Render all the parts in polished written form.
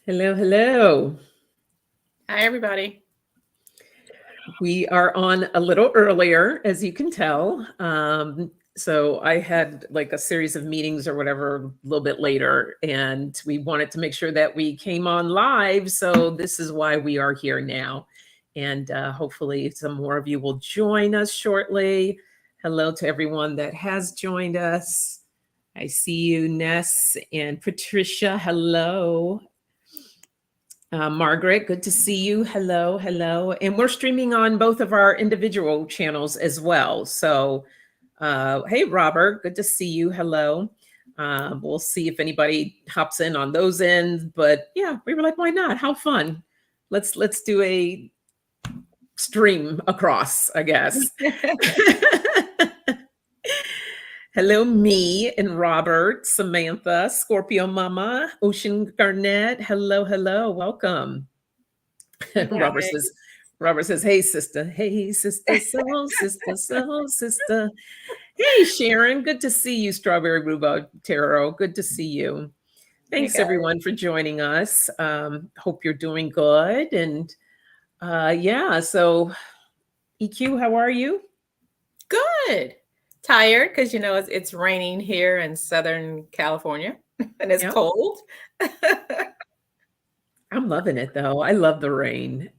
Hello, hello. Hi, everybody. We are on a little earlier, as you can tell. So I had like a series of meetings or whatever a little bit later, and we wanted to make sure that we came on live. So this is why we are here now. And hopefully, some more of you will join us shortly. Hello to everyone that has joined us. I see you, Ness and Patricia. Hello. Margaret, good to see you. Hello, hello. And we're streaming on both of our individual channels as well. So, hey, Robert, good to see you. Hello. We'll see if anybody hops in on those ends. But yeah, we were like, why not? How fun. Let's do a stream across, I guess. Hello, me and Robert, Samantha, Scorpio Mama, Ocean Garnett. Hello, hello, welcome. Hey, Robert guys. says, hey sister, soul sister, soul sister. Hey Sharon, good to see you, Strawberry Rhubarb Tarot. Good to see you. Hey, Thanks guys. everyone for joining us. Hope you're doing good. And yeah, so EQ, how are you? Good. Tired because it's raining here in Southern California and it's Yeah, cold. I'm loving it though. I love the rain.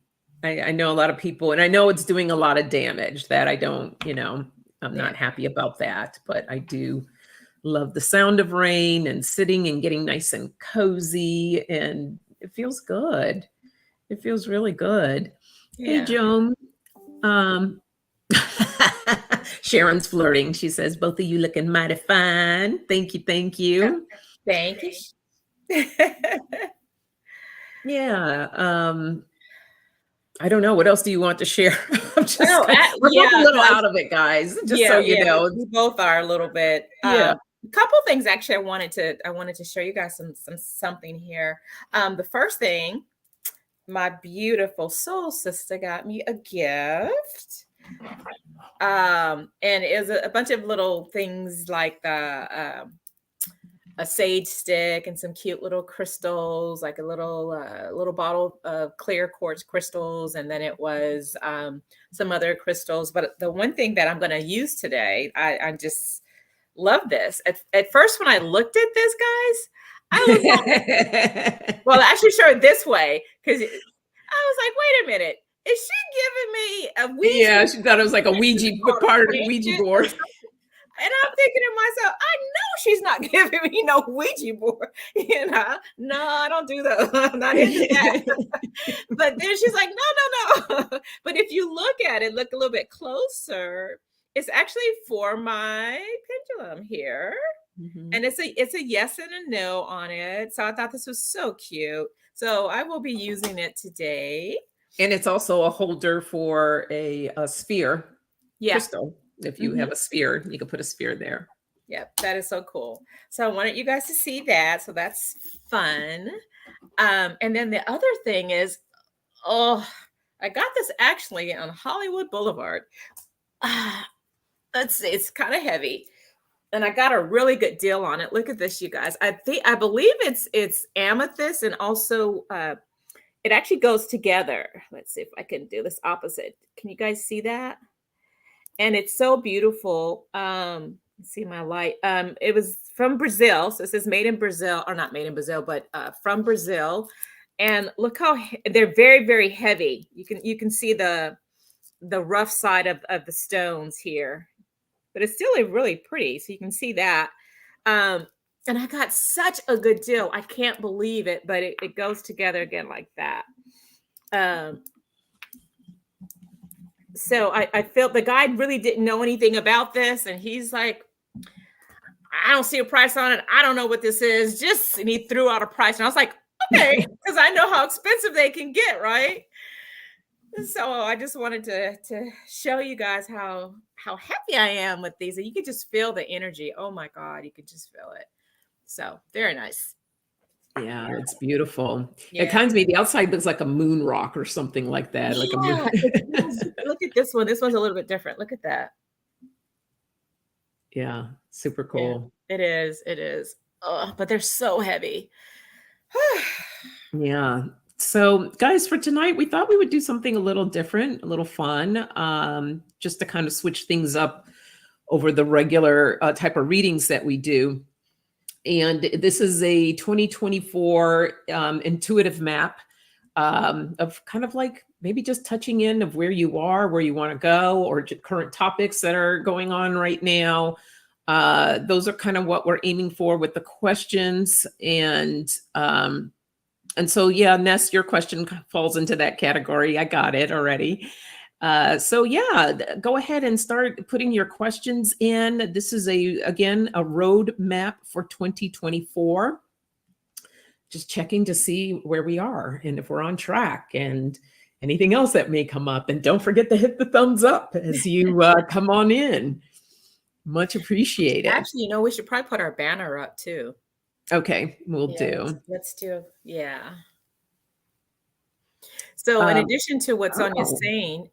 I know a lot of people, and I know it's doing a lot of damage that I don't, I'm Yeah. not happy about that, but I do love the sound of rain and sitting and getting nice and cozy, and it feels good. It feels really good. Hey, Yeah. Joan. Um, Sharon's flirting. She says, both of you looking mighty fine. Thank you. Thank you. Thank you. Yeah. I don't know. What else do you want to share? Oh, We're both a yeah. little No, out of it, guys, just so yeah, you yeah. know. We both are a little bit. Yeah. A couple things actually. I wanted to show you guys something here. The first thing, my beautiful soul sister got me a gift. And it was a bunch of little things like a sage stick and some cute little crystals, like a little bottle of clear quartz crystals, and then it was some other crystals. But the one thing that I'm going to use today, I just love this. At first, when I looked at this, guys, I was like, well, I should show it this way because I was like, wait a minute. Is she giving me a Yeah, Ouija she thought it was like a Ouija part of the Ouija board. And I'm thinking to myself, I know she's not giving me no Ouija board. No, I don't do that. I'm not into that. But then she's like, no. But if you look at it, look a little bit closer. It's actually for my pendulum here. Mhm. And it's a yes and a no on it. So I thought this was so cute. So I will be using it today. And it's also a holder for a sphere Yeah. crystal. If you Mhm. have a sphere, you can put a sphere there. Yep, that is so cool. So I wanted you guys to see that. So that's fun. And then the other thing is, oh, I got this actually on Hollywood Boulevard. Let's see, it's kind of heavy. And I got a really good deal on it. Look at this, you guys. I believe it's amethyst, and also it actually goes together. Let's see if I can do this opposite. Can you guys see that? And it's so beautiful. See my light. It was from Brazil, so it says made in Brazil, or not made in Brazil, but from Brazil. And look how they're very, very heavy. You can see the rough side of the stones here, but it's still really pretty. So you can see that. And I got such a good deal. I can't believe it, but it goes together again like that. Um, so I felt the guy really didn't know anything about this, and he's like, I don't see a price on it. I don't know what this is. And he threw out a price, and I was like, okay, because I know how expensive they can get, right? So I just wanted to show you guys how happy I am with these, and you could just feel the energy. Oh my God, you could just feel it. So very nice. Yeah, it's beautiful. It Yeah. kind of me, the outside looks like a moon rock or something like that, like a moon. Yeah, it does. Look at this one. This one's a little bit different. Look at that. Yeah, super Yeah, cool. it is. It is. Oh, but they're so heavy. Yeah. So, guys, for tonight, we thought we would do something a little different, a little fun, just to kind of switch things up over the regular type of readings that we do. And this is a 2024 intuitive map of kind of like maybe just touching in of where you are, where you want to go, or current topics that are going on right now. Those are kind of what we're aiming for with the questions. And so, yeah, Ness, your question falls into that category. I got it already. So yeah, go ahead and start putting your questions in. This is again, a roadmap for 2024. Just checking to see where we are and if we're on track and anything else that may come up. And don't forget to hit the thumbs up as you come on in. Much appreciated. Actually, we should probably put our banner up too. Okay, we'll Yeah, do. let's do, yeah. So in addition to what Sonia's Oh, saying,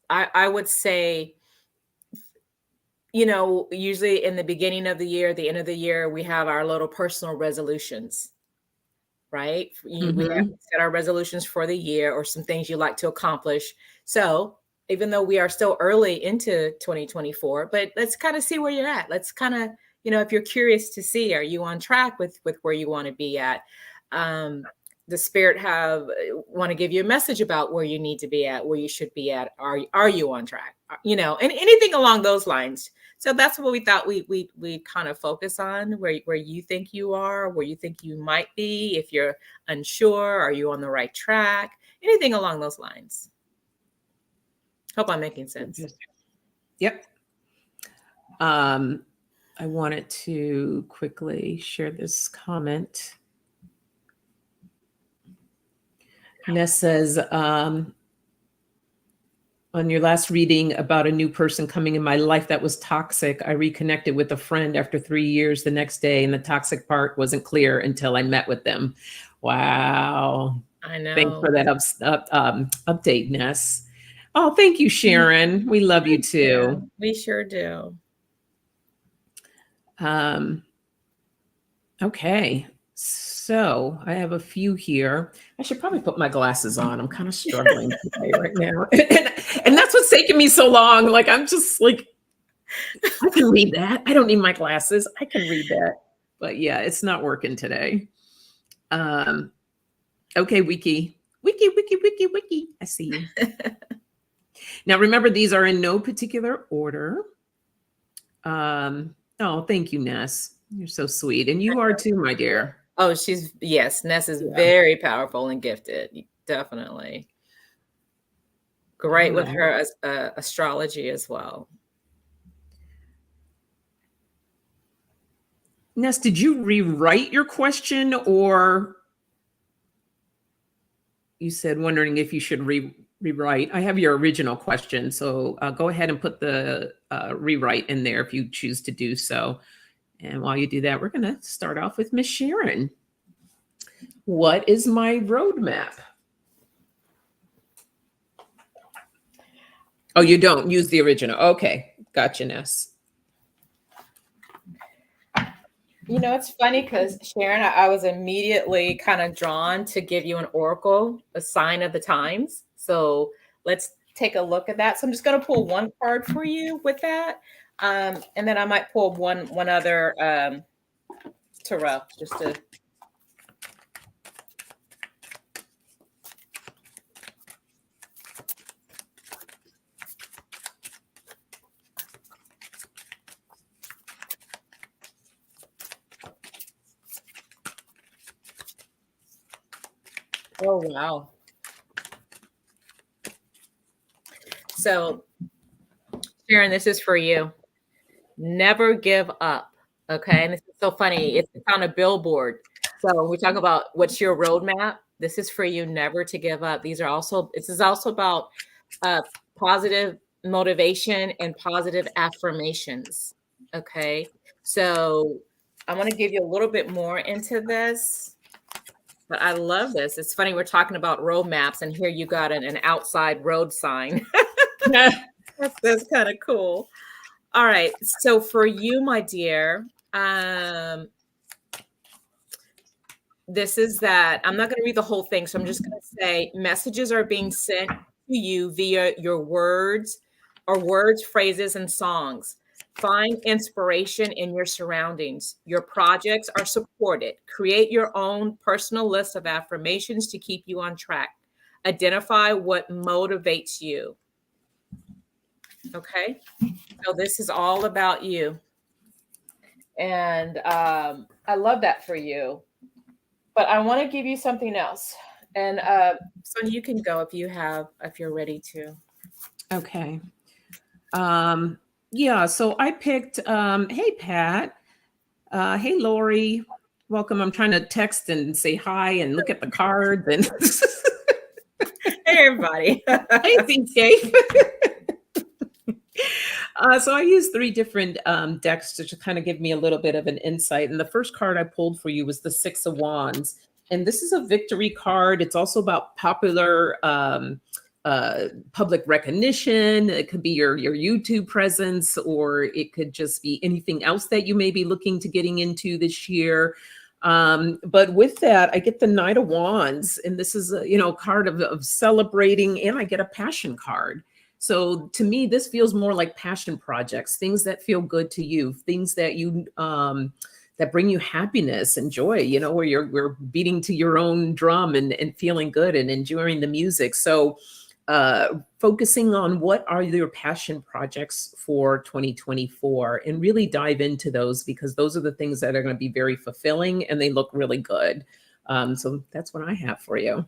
I would say, usually in the beginning of the year, the end of the year, we have our little personal resolutions, right? We have mhm. set our resolutions for the year or some things you like to accomplish. So even though we are still early into 2024, but let's kind of see where you're at. Let's kind of, if you're curious to see, are you on track with where you want to be at? The spirit want to give you a message about where you need to be at, where you should be at. Are you on track? And anything along those lines. So that's what we thought we kind of focus on, where you think you are, where you think you might be. If you're unsure, are you on the right track? Anything along those lines. Hope I'm making sense. Yep. I wanted to quickly share this comment. Ness says, on your last reading about a new person coming in my life that was toxic, I reconnected with a friend after 3 years the next day, and the toxic part wasn't clear until I met with them. Wow. I know. Thanks for that update, Ness. Oh, thank you, Sharon. We love you too. We sure do. Okay. So I have a few here. I should probably put my glasses on. I'm kind of struggling today right now. And that's what's taking me so long. Like, I'm just like, I can read that. I don't need my glasses. I can read that. But yeah, it's not working today. Okay, Wiki. I see you. Now, remember, these are in no particular order. Oh, thank you, Ness. You're so sweet. And you are too, my dear. Oh, yes, Ness is very powerful and gifted. Definitely. Great with her astrology as well. Ness, did you rewrite your question, or you said wondering if you should rewrite? I have your original question, so go ahead and put the rewrite in there if you choose to do so. And while you do that, we're going to start off with Miss Sharon. What is my roadmap? Oh, you don't use the original. Okay. Gotcha, Ness. It's funny because Sharon, I was immediately kind of drawn to give you an oracle, a sign of the times. So let's take a look at that. So I'm just going to pull one card for you with that. And then I might pull one other tarot just to. Oh, wow. So, Sharon, this is for you. Never give up. Okay. And this is so funny. It's on a billboard. So we talk about what's your roadmap. This is for you never to give up. This is also about positive motivation and positive affirmations. Okay. So I want to give you a little bit more into this. But I love this. It's funny. We're talking about roadmaps, and here you got an outside road sign. That's kind of cool. All right. So for you, my dear, this is that I'm not going to read the whole thing. So I'm just going to say messages are being sent to you via your words or words, phrases, and songs. Find inspiration in your surroundings. Your projects are supported. Create your own personal list of affirmations to keep you on track. Identify what motivates you. Okay. So this is all about you. And I love that for you. But I want to give you something else. And Sonia, you can go if you're ready to. Okay. Yeah, so I picked, hey, Pat. Hey, Lori. Welcome. I'm trying to text and say hi and look at the cards. And Hey, everybody. hey, CJ. So I used 3 different decks to kind of give me a little bit of an insight. And the first card I pulled for you was the 6 of Wands. And this is a victory card. It's also about popular public recognition. It could be your YouTube presence, or it could just be anything else that you may be looking to getting into this year. But with that, I get the Knight of Wands, and this is a card of celebrating, and I get a passion card. So to me, this feels more like passion projects, things that feel good to you, things that you that bring you happiness and joy, where we're beating to your own drum and feeling good and enjoying the music. So focusing on what are your passion projects for 2024 and really dive into those, because those are the things that are going to be very fulfilling and they look really good. So that's what I have for you.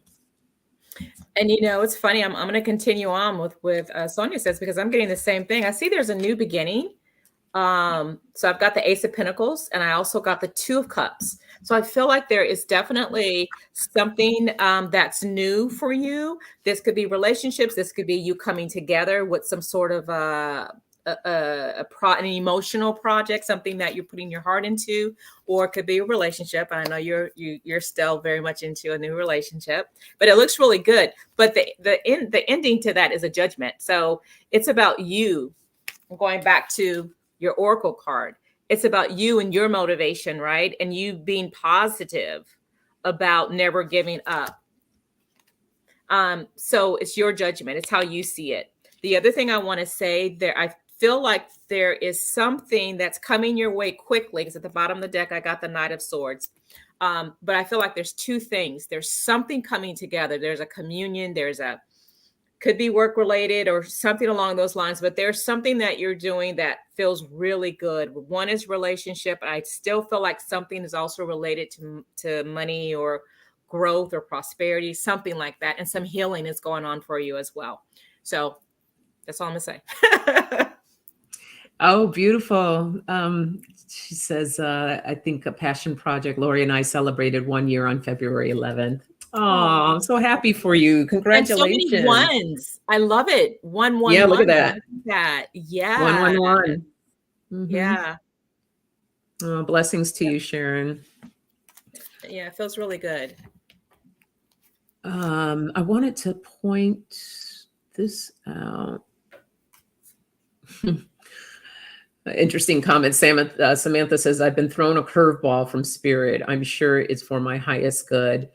And it's funny. I'm going to continue on with Sonia says, because I'm getting the same thing. I see there's a new beginning. So I've got the Ace of Pentacles, and I also got the 2 of Cups. So I feel like there is definitely something that's new for you. This could be relationships. This could be you coming together with some sort of an emotional project, something that you're putting your heart into, or it could be a relationship. I know you're still very much into a new relationship, but it looks really good. But the ending to that is a judgment. So it's about you. Going back to your Oracle card, it's about you and your motivation, right? And you being positive about never giving up. So it's your judgment. It's how you see it. The other thing I want to say there, I feel like there is something that's coming your way quickly, because at the bottom of the deck, I got the Knight of Swords. But I feel like there's 2 things. There's something coming together. There's a communion. Could be work related or something along those lines, but there's something that you're doing that feels really good. One is relationship. I still feel like something is also related to money or growth or prosperity, something like that. And some healing is going on for you as well. So that's all I'm gonna say. Oh, beautiful. She says, I think a passion project. Lori and I celebrated 1 year on February 11th. Oh, I'm so happy for you. Congratulations. And so many ones. I love it. 1 1 Yeah, 1. look at that. That. Yeah. 1 1 1. Yeah. Oh, blessings to you, Sharon. Yeah, it feels really good. I wanted to point this out. Interesting comment. Samantha says, I've been thrown a curveball from spirit. I'm sure it's for my highest good.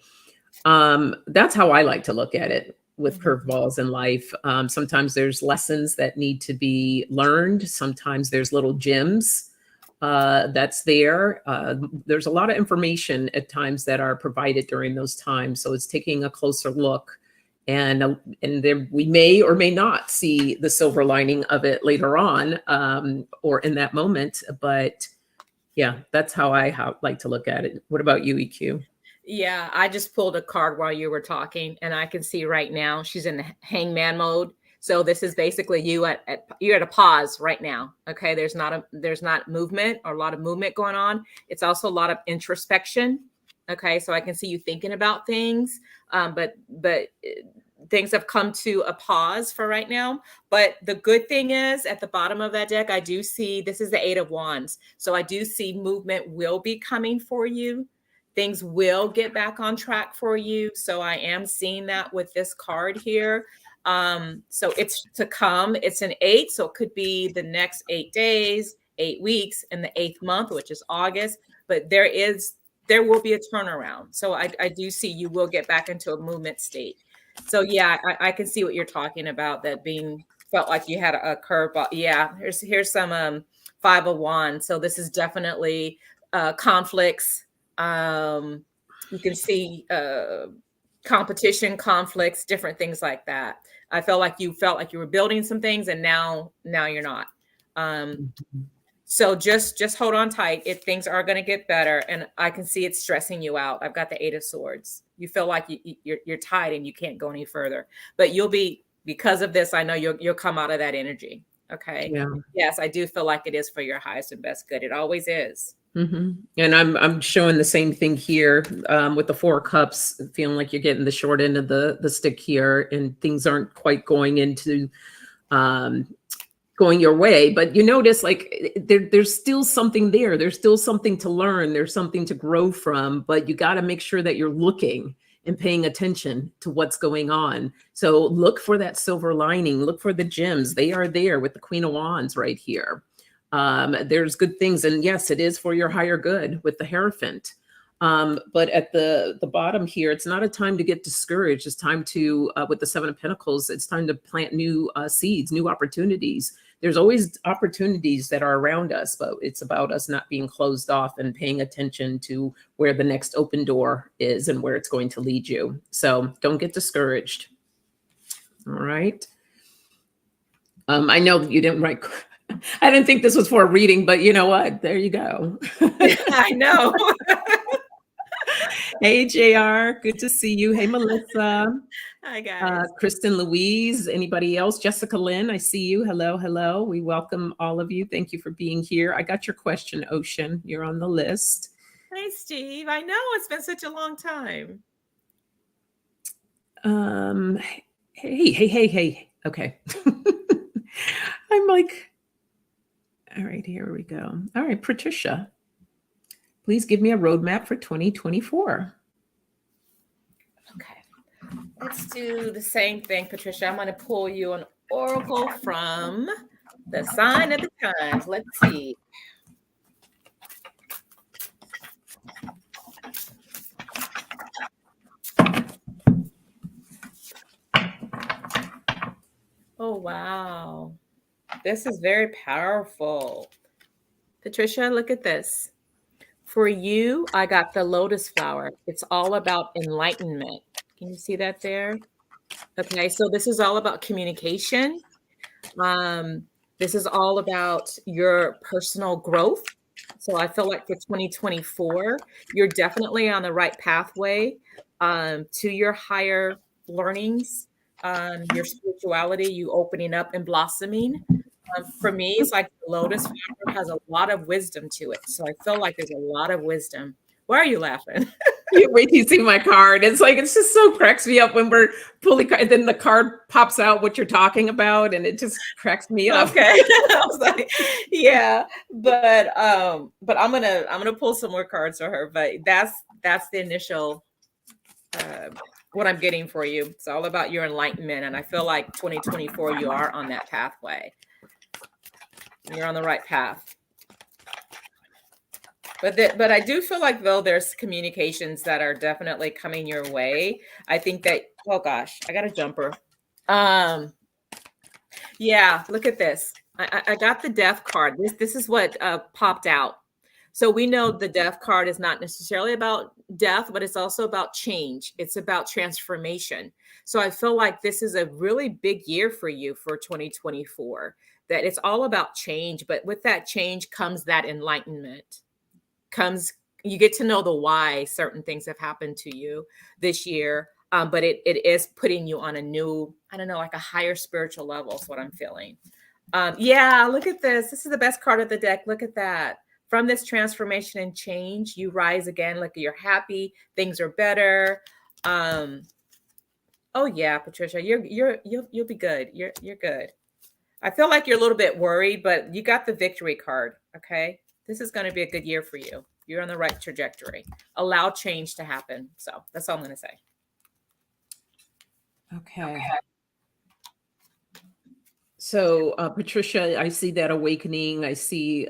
That's how I like to look at it with curveballs in life. Sometimes there's lessons that need to be learned. Sometimes there's little gems that's there. There's a lot of information at times that are provided during those times. So it's taking a closer look. And there we may or may not see the silver lining of it later on, or in that moment. But yeah, that's how I like to look at it. What about you, EQ? Yeah, I just pulled a card while you were talking, and I can see right now she's in the hangman mode. So this is basically you're at a pause right now. Okay, there's not movement or a lot of movement going on. It's also a lot of introspection. Okay, so I can see you thinking about things, but things have come to a pause for right now. But the good thing is, at the bottom of that deck, I do see this is the 8 of Wands. So I do see movement will be coming for you. Things will get back on track for you. So I am seeing that with this card here. So it's to come. It's an 8, so it could be the next 8 days, 8 weeks, and the 8th month, which is August. But there is there will be a turnaround. So I do see you will get back into a movement state. So yeah, I can see what you're talking about, that being felt like you had a curveball. Yeah, here's some 5 of Wands. So this is definitely conflicts. You can see competition, conflicts, different things like that. I felt like you were building some things, and now you're not. So just hold on tight. If things are going to get better, and I can see it stressing you out. I've got the 8 of Swords. You feel like you're tied and you can't go any further. But you'll be, because of this, I know you'll come out of that energy. Okay. Yeah. Yes, I do feel like it is for your highest and best good. It always is. And I'm showing the same thing here with the 4 of Cups, feeling like you're getting the short end of the stick here, and things aren't quite going into going your way. But you notice, like, there's still something there. There's still something to learn. There's something to grow from. But you got to make sure that you're looking and paying attention to what's going on. So look for that silver lining. Look for the gems. They are there with the Queen of Wands right here. There's good things, and yes, it is for your higher good with the Hierophant. But at the bottom here, it's not a time to get discouraged. It's time to, with the 7 of Pentacles, it's time to plant new seeds, new opportunities. There's always opportunities that are around us, but it's about us not being closed off and paying attention to where the next open door is and where it's going to lead you. So don't get discouraged. All right. I know you didn't write. I didn't think this was for a reading, but you know what? There you go. I know. Hey, JR. Good to see you. Hey, Melissa. Hi, guys. Kristen Louise. Anybody else? Jessica Lynn, I see you. Hello, hello. We welcome all of you. Thank you for being here. I got your question, Ocean. You're on the list. Hey, Steve. I know it's been such a long time. Hey. Okay. I'm like, all right, here we go. All right, Patricia, please give me a roadmap for 2024. Okay, let's do the same thing, Patricia. I'm going to pull you an oracle from the sign of the times. Let's see. Oh, wow. This is very powerful. Patricia, look at this. For you, I got the lotus flower. It's all about enlightenment. Can you see that there? Okay, so this is all about communication. This is all about your personal growth. So I feel like for 2024, you're definitely on the right pathway to your higher learnings, your spirituality, you opening up and blossoming. For me, it's like the lotus flower has a lot of wisdom to it. So I feel like there's a lot of wisdom. Why are you laughing? You wait till you see my card. It's like, it's just so cracks me up when we're pulling, and then the card pops out what you're talking about, and it just cracks me up. Okay. I was like, yeah, but I'm gonna pull some more cards for her. But that's the initial what I'm getting for you. It's all about your enlightenment, and I feel like 2024, you are on that pathway. You're on the right path. But I do feel like, though, there's communications that are definitely coming your way. I think that, oh gosh, I got a jumper. Yeah, look at this. I got the Death card. This is what popped out. So we know the Death card is not necessarily about death, but it's also about change. It's about transformation. So I feel like this is a really big year for you for 2024, that it's all about change. But with that change comes that enlightenment. You get to know the why certain things have happened to you this year. But it is putting you on a new, I don't know, like a higher spiritual level is what I'm feeling. Yeah, look at this. This is the best card of the deck. Look at that. From this transformation and change, you rise again. Look, you're happy. Things are better. Oh yeah, Patricia, you'll be good. You're good. I feel like you're a little bit worried, but you got the Victory card. Okay, this is going to be a good year for you. You're on the right trajectory. Allow change to happen. So that's all I'm going to say. Okay. So, Patricia, I see that awakening. I see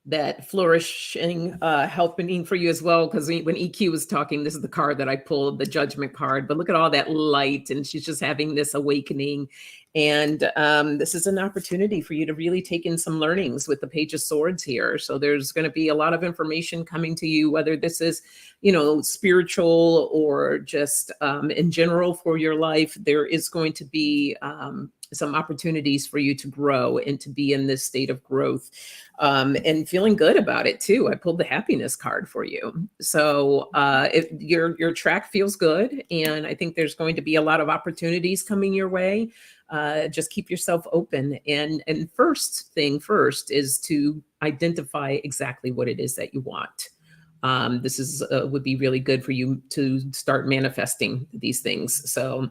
that flourishing helping for you as well. Because when EQ was talking, this is the card that I pulled, the Judgment card. But look at all that light, and she's just having this awakening. And this is an opportunity for you to really take in some learnings with the Page of Swords here. So there's going to be a lot of information coming to you, whether this is, spiritual or just in general for your life. There is going to be some opportunities for you to grow and to be in this state of growth and feeling good about it too. I pulled the happiness card for you. So if your track feels good, and I think there's going to be a lot of opportunities coming your way. Just keep yourself open. And first thing first is to identify exactly what it is that you want. This is would be really good for you to start manifesting these things. So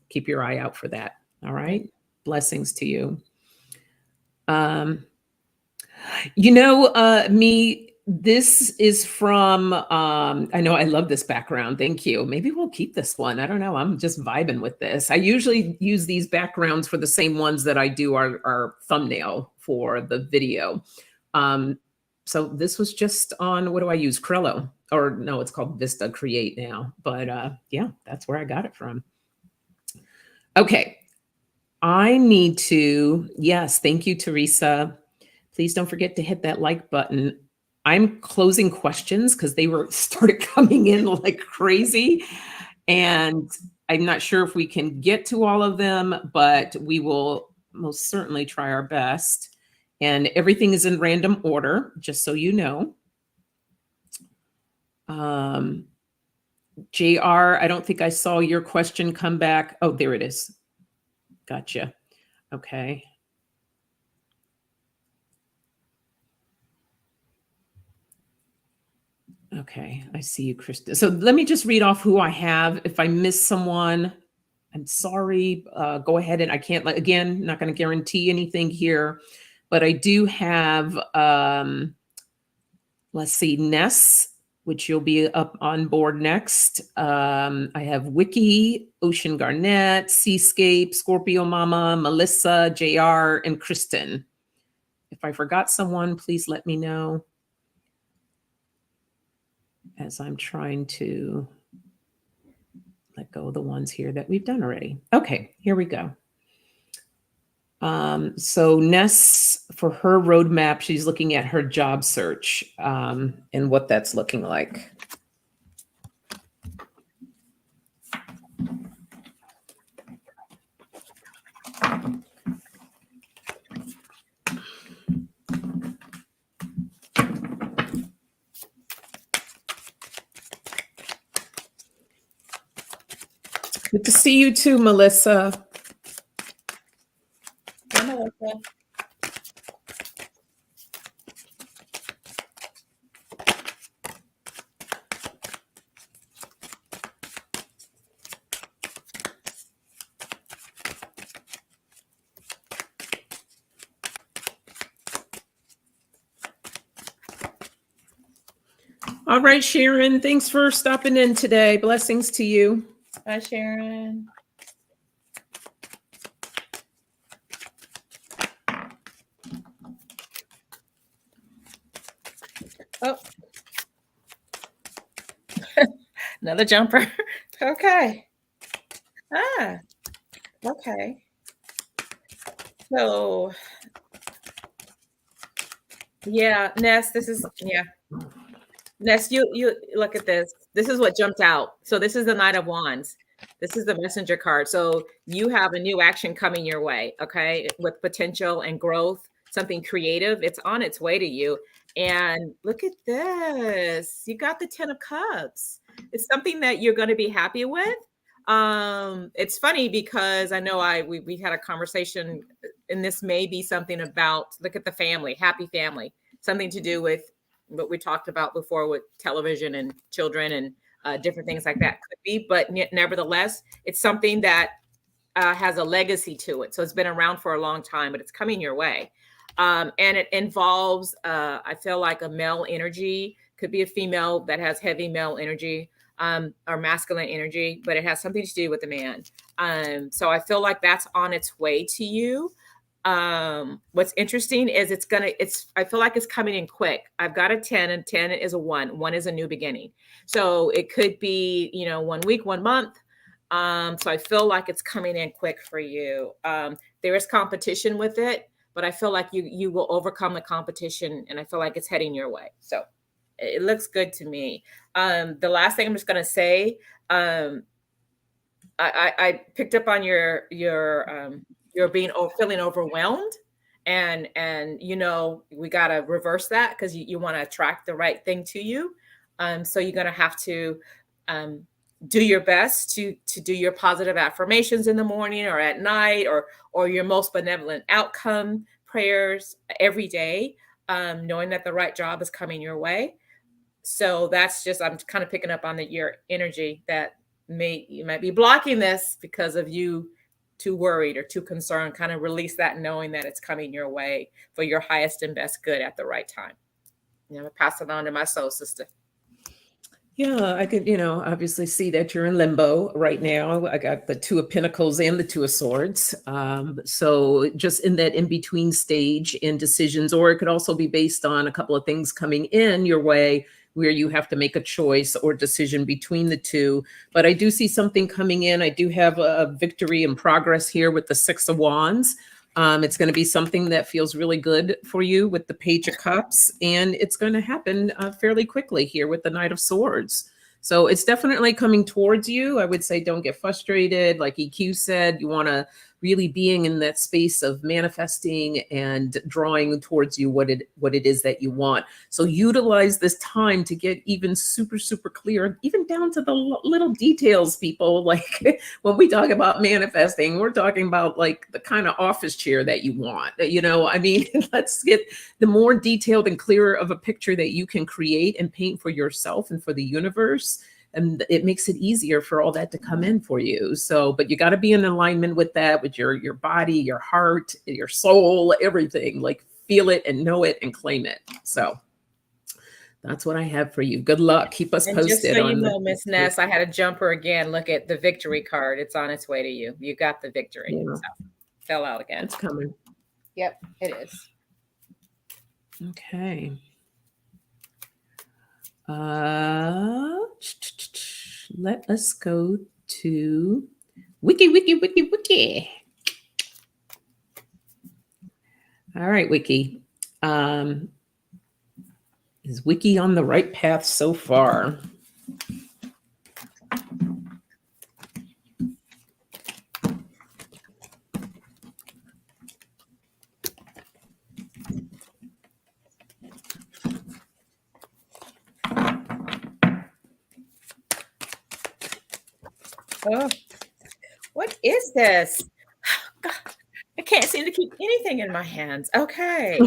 keep your eye out for that. All right. Blessings to you. Me, this is from, I know I love this background. Thank you. Maybe we'll keep this one. I don't know. I'm just vibing with this. I usually use these backgrounds for the same ones that I do our thumbnail for the video. So this was just on, what do I use? Trello, or no, it's called Vista Create now. But yeah, that's where I got it from. Okay. I need to, yes, thank you, Teresa. Please don't forget to hit that like button. I'm closing questions because they started coming in like crazy. And I'm not sure if we can get to all of them, but we will most certainly try our best. And everything is in random order, just so you know. JR, I don't think I saw your question come back. Oh, there it is. Gotcha. Okay. Okay, I see you, Krista. So let me just read off who I have. If I miss someone, I'm sorry. Go ahead, and I can't, again, not going to guarantee anything here, but I do have, let's see, Ness, which you'll be up on board next. I have Wiki, Ocean Garnett, Seascape, Scorpio Mama, Melissa, JR, and Kristen. If I forgot someone, please let me know, as I'm trying to let go of the ones here that we've done already. Okay, here we go. So Ness, for her roadmap, she's looking at her job search and what that's looking like. Good to see you too, Melissa. Hi, Melissa. All right, Sharon, thanks for stopping in today. Blessings to you. Hi, Sharon. Oh, another jumper. Okay. Okay. So, yeah, Ness, Ness, you look at this. This is what jumped out. So this is the Knight of Wands. This is the Messenger card. So you have a new action coming your way, okay, with potential and growth, something creative. It's on its way to you. And look at this. You got the 10 of Cups. It's something that you're going to be happy with. It's funny because I know we had a conversation, and this may be something about, look at the family, happy family, something to do with what we talked about before with television and children and different things like that could be, but nevertheless, it's something that has a legacy to it. So it's been around for a long time, but it's coming your way. And it involves, I feel like, a male energy, could be a female that has heavy male energy or masculine energy, but it has something to do with the man. So I feel like that's on its way to you. What's interesting is I feel like it's coming in quick. I've got a 10, and 10 is a 1. 1 is a new beginning. So it could be, 1 week, 1 month. So I feel like it's coming in quick for you. There is competition with it, but I feel like you will overcome the competition, and I feel like it's heading your way. So it looks good to me. The last thing I'm just gonna say, I picked up on your feeling overwhelmed, and we got to reverse that, because you want to attract the right thing to you. So you're going to have to um, do your best to do your positive affirmations in the morning or at night, or your most benevolent outcome prayers every day, knowing that the right job is coming your way. So that's just, I'm kind of picking up on your energy that you might be blocking this because of you too worried or too concerned. Kind of release that, knowing that it's coming your way for your highest and best good at the right time. Pass it on to my soul sister. Yeah, I could, obviously see that you're in limbo right now. I got the Two of Pentacles and the Two of Swords. So just in that in-between stage in decisions, or it could also be based on a couple of things coming in your way where you have to make a choice or decision between the two. But I do see something coming in. I do have a victory in progress here with the Six of Wands. It's going to be something that feels really good for you with the Page of Cups, and it's going to happen fairly quickly here with the Knight of Swords. So it's definitely coming towards you. I would say don't get frustrated. Like EQ said, you want to really being in that space of manifesting and drawing towards you what it is that you want. So utilize this time to get even super, super clear, even down to the little details, people. Like when we talk about manifesting, we're talking about like the kind of office chair that you want. I mean, let's get the more detailed and clearer of a picture that you can create and paint for yourself and for the universe. And it makes it easier for all that to come in for you. So, but you got to be in alignment with that, with your body, your heart, your soul, everything. Like feel it and know it and claim it. So that's what I have for you. Good luck. Keep us posted. Just so you know, Miss Ness, I had a jumper again. Look at the victory card. It's on its way to you. You got the victory. Yeah. So, fell out again. It's coming. Yep, it is. Okay. Let us go to Wiki. All right, Wiki. Is Wiki on the right path so far? Oh, what is this? God, I can't seem to keep anything in my hands. Okay.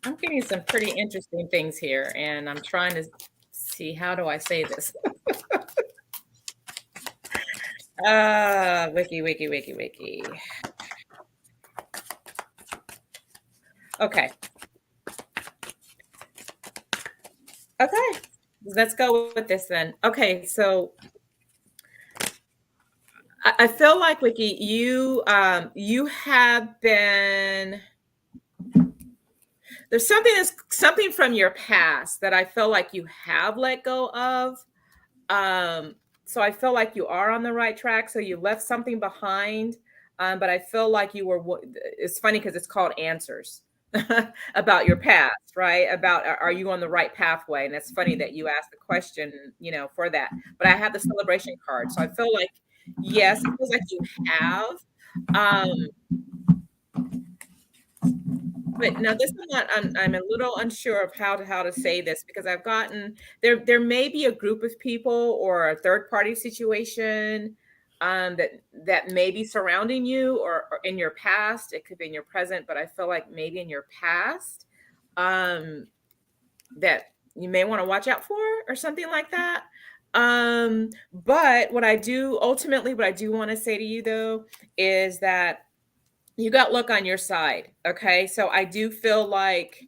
I'm getting some pretty interesting things here, and I'm trying to see, how do I say this? Wiki. Okay, let's go with this then. Okay, so I feel like, Wiki, you have been, there's something from your past that I feel like you have let go of. So I feel like you are on the right track. So you left something behind, but I feel like you were. It's funny because it's called Answers about your past, right? About are you on the right pathway? And it's funny that you asked the question, for that. But I have the celebration card, so I feel like yes, it feels like you have. But now this is not. I'm a little unsure of how to say this, because I've gotten there. There may be a group of people or a third party situation that may be surrounding you or in your past. It could be in your present, but I feel like maybe in your past that you may want to watch out for or something like that. But what I do want to say to you though is that you got luck on your side. Okay. So I do feel like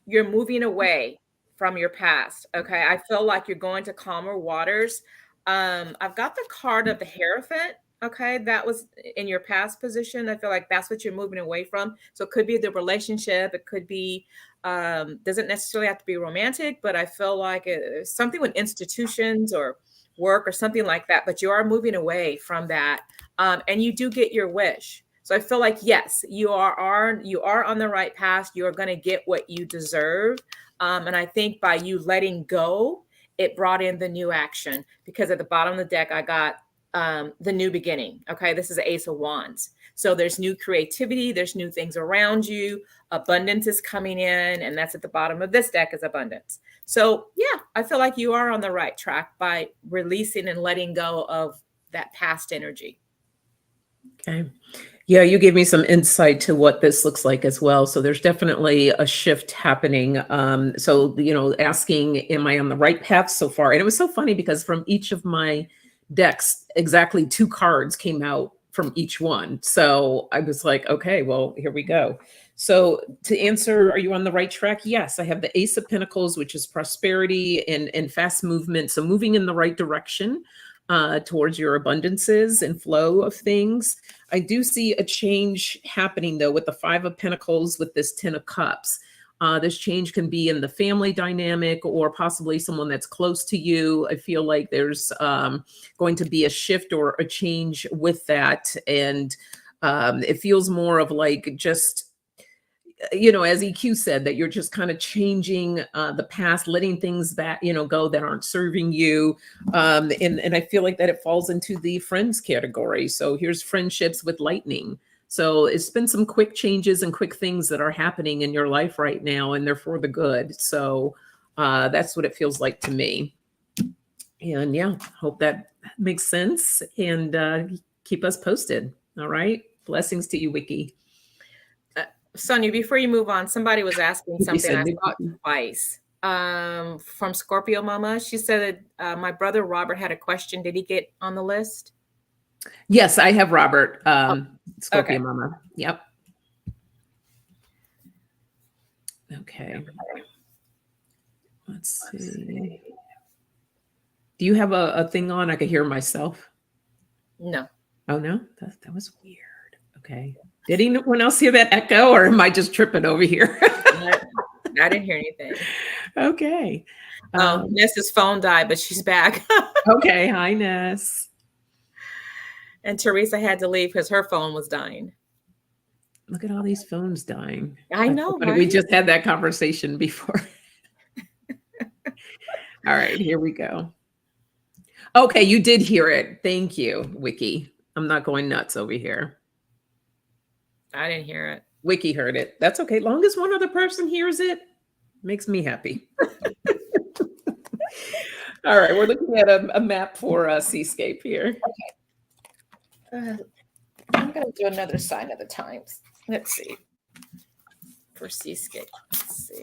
you're moving away from your past. Okay. I feel like you're going to calmer waters. I've got the card of the Hierophant. Okay. That was in your past position. I feel like that's what you're moving away from. So it could be the relationship. It could be, doesn't necessarily have to be romantic, but I feel like it's something with institutions or work or something like that. But you are moving away from that. And you do get your wish. So I feel like, yes, you are on the right path. You are going to get what you deserve. And I think by you letting go, it brought in the new action, because at the bottom of the deck, I got the new beginning. Okay. This is the Ace of Wands. So there's new creativity. There's new things around you. Abundance is coming in. And that's at the bottom of this deck, is abundance. So yeah, I feel like you are on the right track by releasing and letting go of that past energy. Okay. Yeah, you gave me some insight to what this looks like as well. So there's definitely a shift happening. So, asking, am I on the right path so far? And it was so funny because from each of my decks, exactly 2 cards came out from each one. So I was like, okay, well, here we go. So to answer, are you on the right track? Yes, I have the Ace of Pentacles, which is prosperity and fast movement. So moving in the right direction towards your abundances and flow of things. I do see a change happening though with the 5 of Pentacles with this 10 of Cups. This change can be in the family dynamic or possibly someone that's close to you. I feel like there's going to be a shift or a change with that. And it feels more of like just, as EQ said, that you're just kind of changing the past, letting things that, go that aren't serving you. And I feel like that it falls into the friends category. So here's friendships with lightning. So it's been some quick changes and quick things that are happening in your life right now, and they're for the good. So that's what it feels like to me. And yeah, hope that makes sense, and keep us posted. All right. Blessings to you, Wiki. Sonia, before you move on, somebody was asking something I saw twice from Scorpio Mama. She said that my brother Robert had a question. Did he get on the list? Yes, I have Robert, Scorpio okay. Mama. Yep. Okay. Let's see. Do you have a thing on? I could hear myself. No. Oh, no? That was weird. Okay. Did anyone else hear that echo, or am I just tripping over here? I didn't hear anything. Okay. Nessa's phone died, but she's back. Okay. Hi, Ness. And Teresa had to leave because her phone was dying. Look at all these phones dying. I know. Right? We just had that conversation before. All right, here we go. Okay, you did hear it. Thank you, Wiki. I'm not going nuts over here. I didn't hear it. Wiki heard it. That's okay. Long as one other person hears it, makes me happy. All right, we're looking at a map for Seascape here. Okay. I'm going to do another sign of the times. Let's see. For Seascape. Let's see.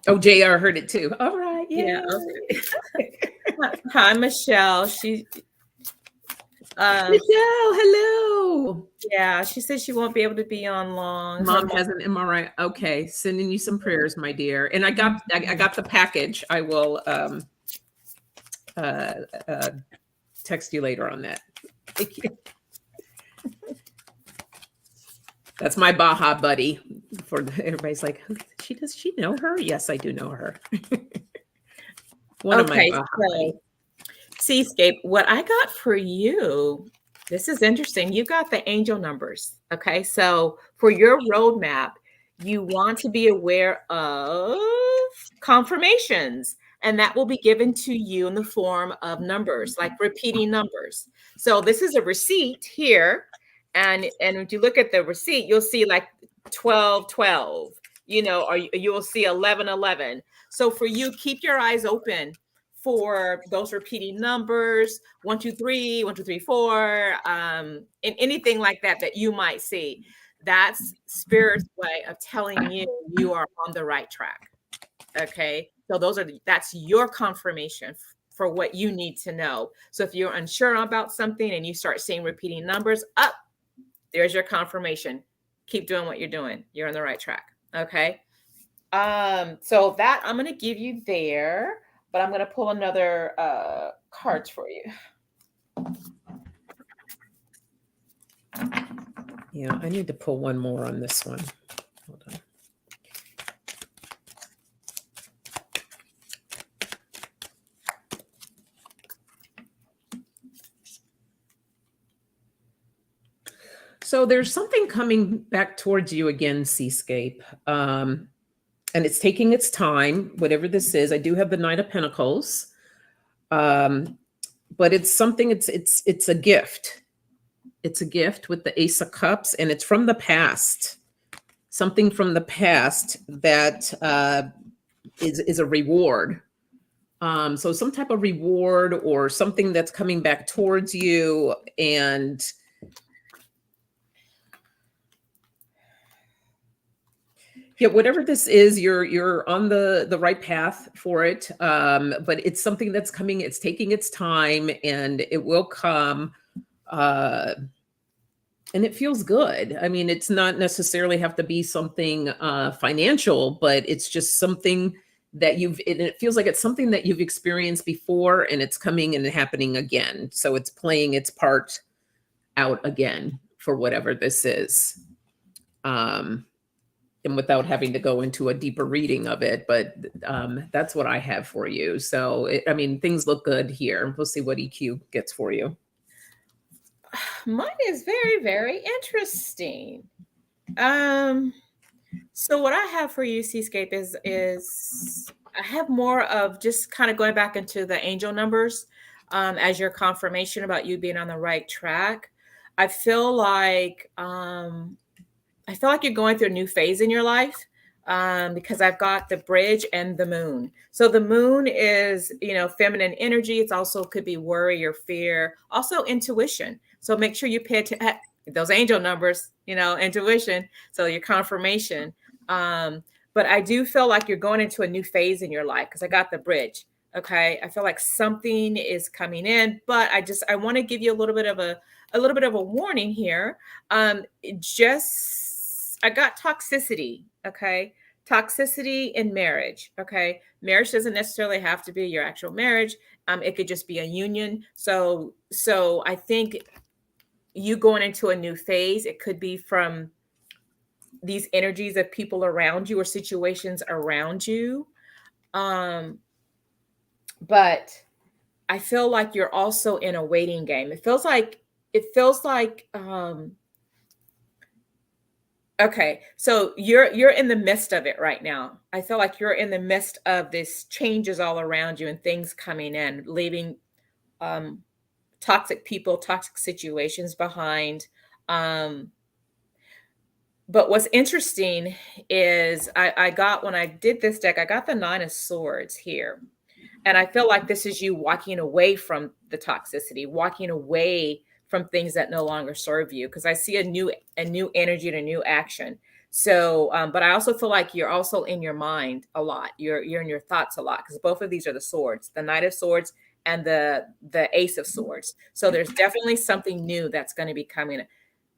Oh, JR heard it too. All right. Yeah. Okay. Hi, Michelle. Michelle, hello. Yeah, she says she won't be able to be on long. Mom has an MRI. Okay, sending you some prayers, my dear. And I got the package. I will text you later on that. Thank you. That's my Baja buddy. For everybody's like, does she know her? Yes, I do know her. One of my Baja buddies. Seascape, what I got for you, this is interesting. You got the angel numbers. Okay. So for your roadmap, you want to be aware of confirmations, and that will be given to you in the form of numbers, like repeating numbers. So this is a receipt here. And if you look at the receipt, you'll see like 12, 12, or you will see 1111. So for you, keep your eyes open for those repeating numbers, 1, 2, 3, 1, 2, 3, 4, and anything like that that you might see. That's Spirit's way of telling you you are on the right track. Okay, so that's your confirmation for what you need to know. So if you're unsure about something and you start seeing repeating numbers, up, there's your confirmation. Keep doing what you're doing. You're on the right track. Okay. So that I'm going to give you there, but I'm going to pull another cards for you. Yeah, I need to pull one more on this one. Hold on. So there's something coming back towards you again, Seascape. And it's taking its time, whatever this is. I do have the Knight of Pentacles. But it's something, it's a gift. It's a gift with the Ace of Cups, and it's from the past. Something from the past that is a reward. So some type of reward or something that's coming back towards you, and yeah, whatever this is, you're on the right path for it. But it's something that's coming, it's taking its time, and it will come. And it feels good. I mean, it's not necessarily have to be something financial, but it's just something that it feels like it's something that you've experienced before, and it's coming and happening again. So it's playing its part out again for whatever this is. And without having to go into a deeper reading of it, but that's what I have for you. So, I mean, things look good here. We'll see what EQ gets for you. Mine is very, very interesting. So what I have for you, Seascape, is I have more of just kind of going back into the angel numbers as your confirmation about you being on the right track. I feel like you're going through a new phase in your life because I've got the bridge and the moon. So the moon is, feminine energy. It's also could be worry or fear, also intuition. So make sure you pay attention those angel numbers, intuition. So your confirmation. But I do feel like you're going into a new phase in your life because I got the bridge. Okay. I feel like something is coming in, but I want to give you a little bit of a warning here. I got toxicity. Okay. Toxicity in marriage. Okay. Marriage doesn't necessarily have to be your actual marriage. It could just be a union. So I think you going into a new phase, it could be from these energies of people around you or situations around you. But I feel like you're also in a waiting game. It feels like, okay, so you're in the midst of it right now. I feel like you're in the midst of this changes all around you and things coming in, leaving toxic people, toxic situations behind. But what's interesting is I got, when I did this deck, I got the 9 of Swords here. And I feel like this is you walking away from the toxicity, walking away from things that no longer serve you. Because I see a new energy and a new action. So, but I also feel like you're also in your mind a lot. You're in your thoughts a lot because both of these are the swords, the Knight of Swords and the Ace of Swords. So there's definitely something new that's going to be coming.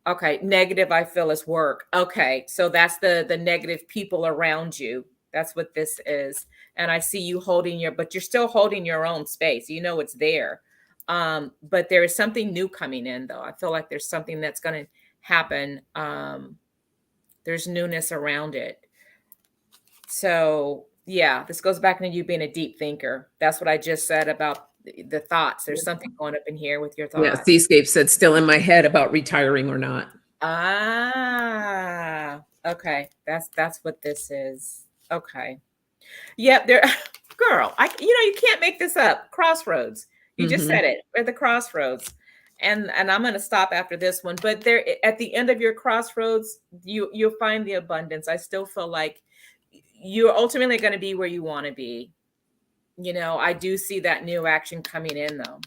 Okay, negative, I feel, is work. Okay, so that's the negative people around you. That's what this is. And I see you but you're still holding your own space. It's there. But there is something new coming in, though. I feel like there's something that's going to happen. There's newness around it. So, yeah, this goes back into you being a deep thinker. That's what I just said about the thoughts. There's something going up in here with your thoughts. Yeah, Seascape said still in my head about retiring or not. Okay. That's what this is. Okay. Yep, girl, you can't make this up. Crossroads. You just said it. We're at the crossroads. and I'm going to stop after this one, but there at the end of your crossroads, you'll find the abundance. I still feel like you're ultimately going to be where you want to be. You know, I do see that new action coming in though.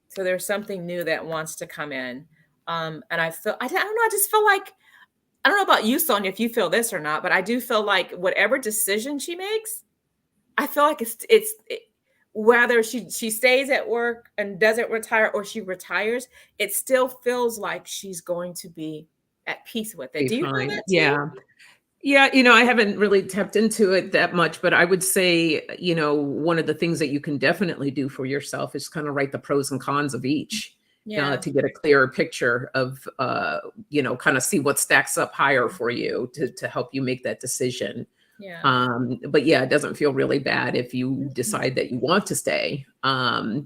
So there's something new that wants to come in. And I don't know, I just feel like, I don't know about you, Sonia, if you feel this or not, but I do feel like whatever decision she makes, I feel like whether she stays at work and doesn't retire or she retires, it still feels like she's going to be at peace with it. Be Do you feel fine. that too? Yeah. Yeah, I haven't really tapped into it that much, but I would say, one of the things that you can definitely do for yourself is kind of write the pros and cons of each, Yeah. to get a clearer picture of, kind of see what stacks up higher for you to help you make that decision. Yeah. But yeah, it doesn't feel really bad if you decide that you want to stay. I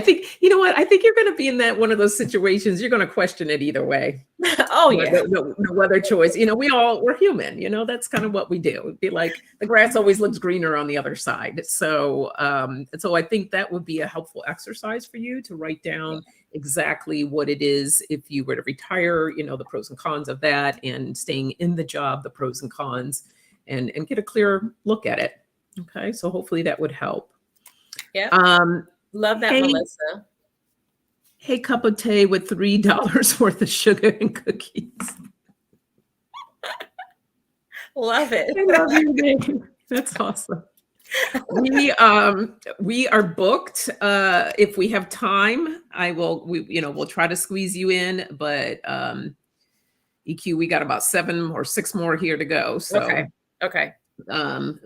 think, you know what? I think you're going to be in that one of those situations. You're going to question it either way. Oh yeah. No other choice. We're human. That's kind of what we do. It'd be like the grass always looks greener on the other side. So I think that would be a helpful exercise for you to write down exactly what it is if you were to retire, the pros and cons of that, and staying in the job, the pros and cons, and get a clear look at it. Okay. So hopefully that would help. Yeah. Love that, hey, Melissa. Hey, cup of tea with $3 worth of sugar and cookies. Love it. I love your name. That's awesome. We are booked. If we have time, we'll try to squeeze you in, but EQ, we got about 7 or 6 more here to go. So Okay.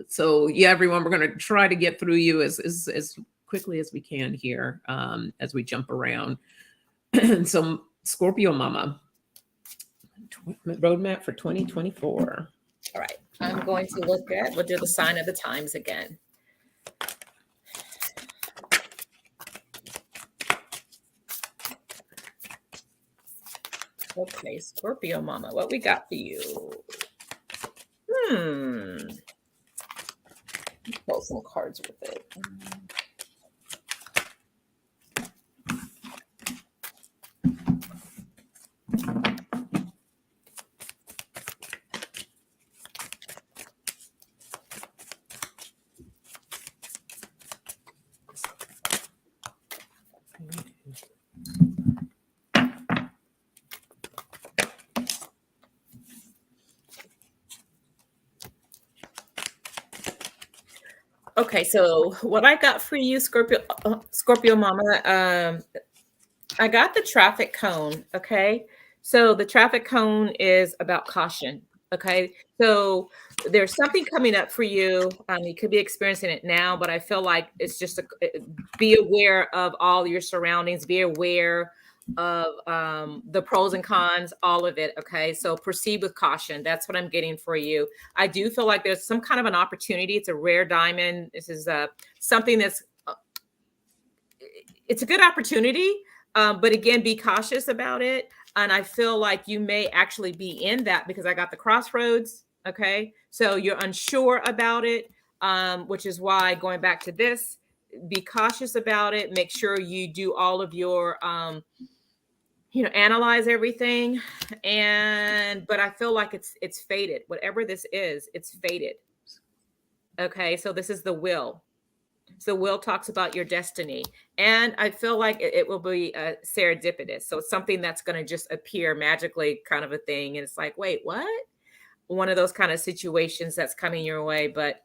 So yeah, everyone, we're going to try to get through you as quickly as we can here, as we jump around. So Scorpio Mama, roadmap for 2024. All right. I'm going to we'll do the sign of the times again. Okay, Scorpio Mama, what we got for you? Pull some cards with it. Okay, so what I got for you, Scorpio Mama, I got the traffic cone. Okay, so the traffic cone is about caution. Okay, so there's something coming up for you. You could be experiencing it now, but I feel like it's just be aware of all your surroundings. Be aware of the pros and cons, all of it. Okay, so proceed with caution. That's what I'm getting for you. I do feel like there's some kind of an opportunity. It's a rare diamond. This is something that's it's a good opportunity, but again, be cautious about it. And I feel like you may actually be in that because I got the crossroads. Okay, so you're unsure about it, which is why going back to this, be cautious about it. Make sure you do all of your analyze everything. But I feel like it's fated. Whatever this is, it's fated. Okay, so this is the will. So will talks about your destiny. And I feel like it will be serendipitous. So it's something that's going to just appear magically, kind of a thing. And it's like, wait, what? One of those kind of situations that's coming your way. But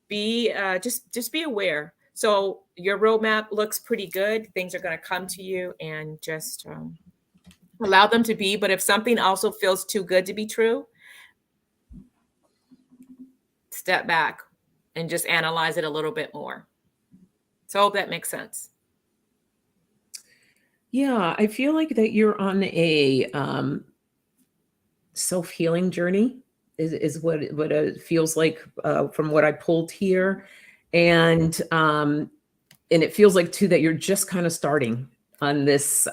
be just be aware. So your roadmap looks pretty good. Things are going to come to you, and just allow them to be. But if something also feels too good to be true, step back and just analyze it a little bit more. So I hope that makes sense. Yeah, I feel like that you're on a self-healing journey is what it feels like from what I pulled here. And it feels like too that you're just kind of starting on this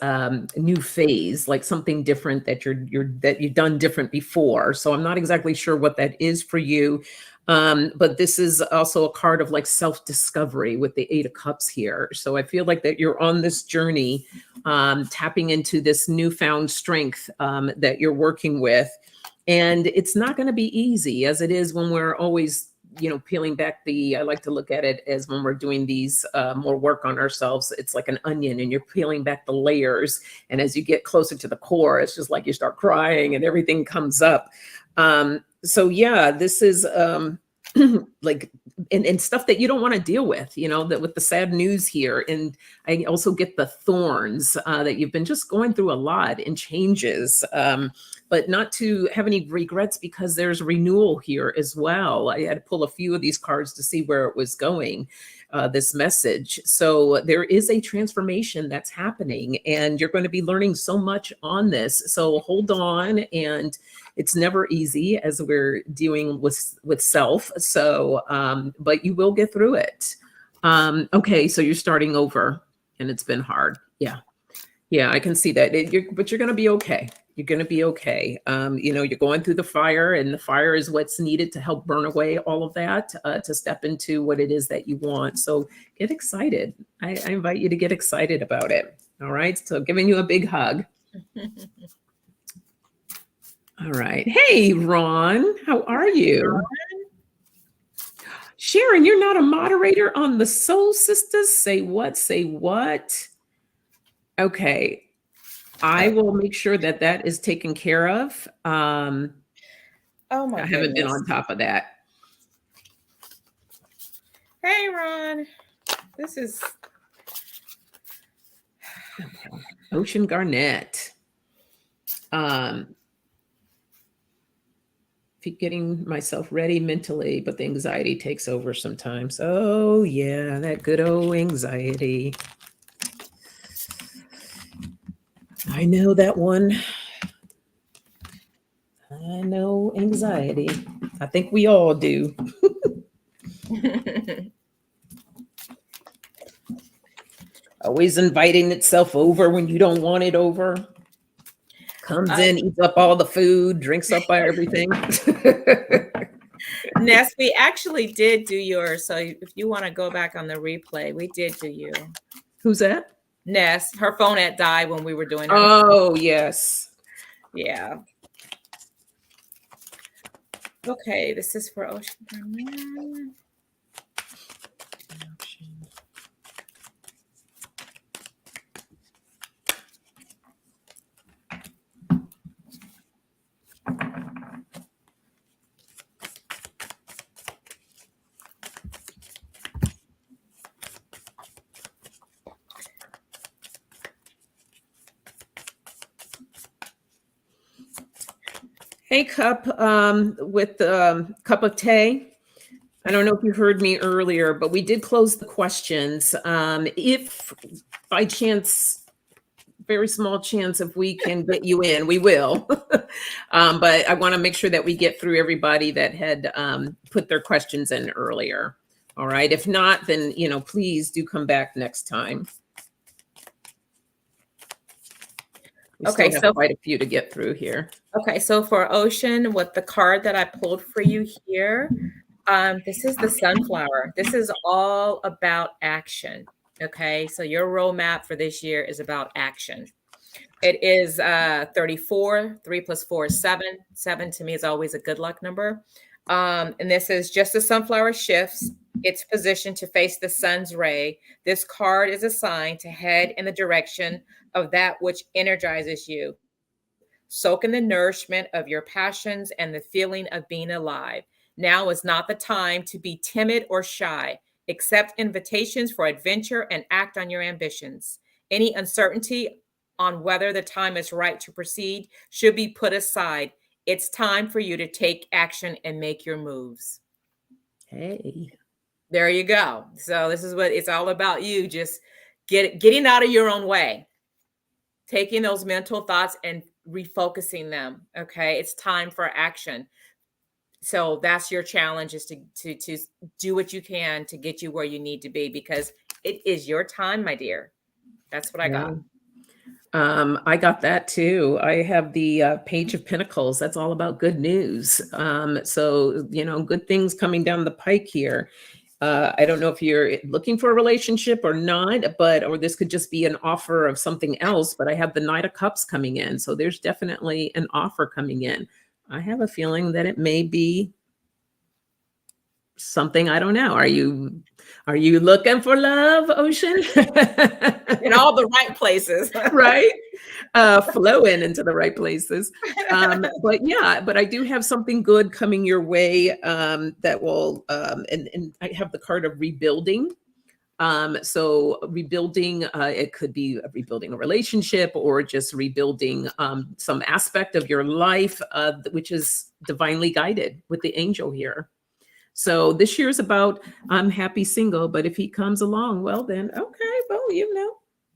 new phase, like something different that you've done different before. So I'm not exactly sure what that is for you. But this is also a card of like self-discovery with the Eight of Cups here. So I feel like that you're on this journey, tapping into this newfound strength that you're working with. And it's not going to be easy, as it is when we're always, peeling back I like to look at it as when we're doing these more work on ourselves, it's like an onion and you're peeling back the layers. And as you get closer to the core, it's just like you start crying and everything comes up. So yeah, this is like and stuff that you don't want to deal with, that with the sad news here. And I also get the thorns that you've been just going through a lot and changes, but not to have any regrets because there's renewal here as well. I had to pull a few of these cards to see where it was going, this message. So there is a transformation that's happening and you're going to be learning so much on this. So hold on. And it's never easy as we're dealing with self. So, but you will get through it. Okay. So you're starting over and it's been hard. Yeah. Yeah. I can see that. But you're going to be okay. You're going to be okay. You're going through the fire, and the fire is what's needed to help burn away all of that, to step into what it is that you want. So get excited. I invite you to get excited about it. All right. So giving you a big hug. All right. Hey, Ron, how are you? Sharon, you're not a moderator on the Soul Sisters. Say what? Say what? Okay. I will make sure that is taken care of. Oh my I haven't been goodness. on top of that. Hey, Ron. This is Ocean Garnet. Getting myself ready mentally, but the anxiety takes over sometimes. Oh yeah, that good old anxiety. I know that one. I know anxiety. I think we all do. Always inviting itself over when you don't want it over. Comes in, eats up all the food, drinks up by everything. Ness, we actually did do yours. So if you want to go back on the replay, we did do you. Who's that? Ness. Her phone had died when we were doing it. Oh, yes. Yeah. Okay, this is for Ocean. Hey, Cup, with Cup of Tea. I don't know if you heard me earlier, but we did close the questions. If by chance, very small chance, if we can get you in, we will. But I want to make sure that we get through everybody that had put their questions in earlier. All right. If not, then, please do come back next time. We okay, still have quite a few to get through here. Okay, so for Ocean, with the card that I pulled for you here, this is the Sunflower. This is all about action. Okay, so your roadmap for this year is about action. It is 34. 3 plus 4 is 7. 7 to me is always a good luck number. And this is just the Sunflower shifts its position to face the sun's ray. This card is assigned to head in the direction of that which energizes you. Soak in the nourishment of your passions and the feeling of being alive. Now is not the time to be timid or shy. Accept invitations for adventure and act on your ambitions. Any uncertainty on whether the time is right to proceed should be put aside. It's time for you to take action and make your moves. Hey. There you go. So this is what it's all about. You just getting out of your own way, taking those mental thoughts and refocusing them. Okay. It's time for action. So that's your challenge, is to do what you can to get you where you need to be, because it is your time, my dear. That's what I got. I got that too. I have the Page of Pentacles. That's all about good news. So, good things coming down the pike here. I don't know if you're looking for a relationship or not, or this could just be an offer of something else, but I have the Knight of Cups coming in. So there's definitely an offer coming in. I have a feeling that it may be something, I don't know. Are you looking for love, Ocean? In all the right places. Right? Flowing into the right places. But I do have something good coming your way that will, and I have the card of rebuilding. So rebuilding, it could be rebuilding a relationship or just rebuilding some aspect of your life, which is divinely guided with the angel here. So this year is about, I'm happy single, but if he comes along, well then, okay, well,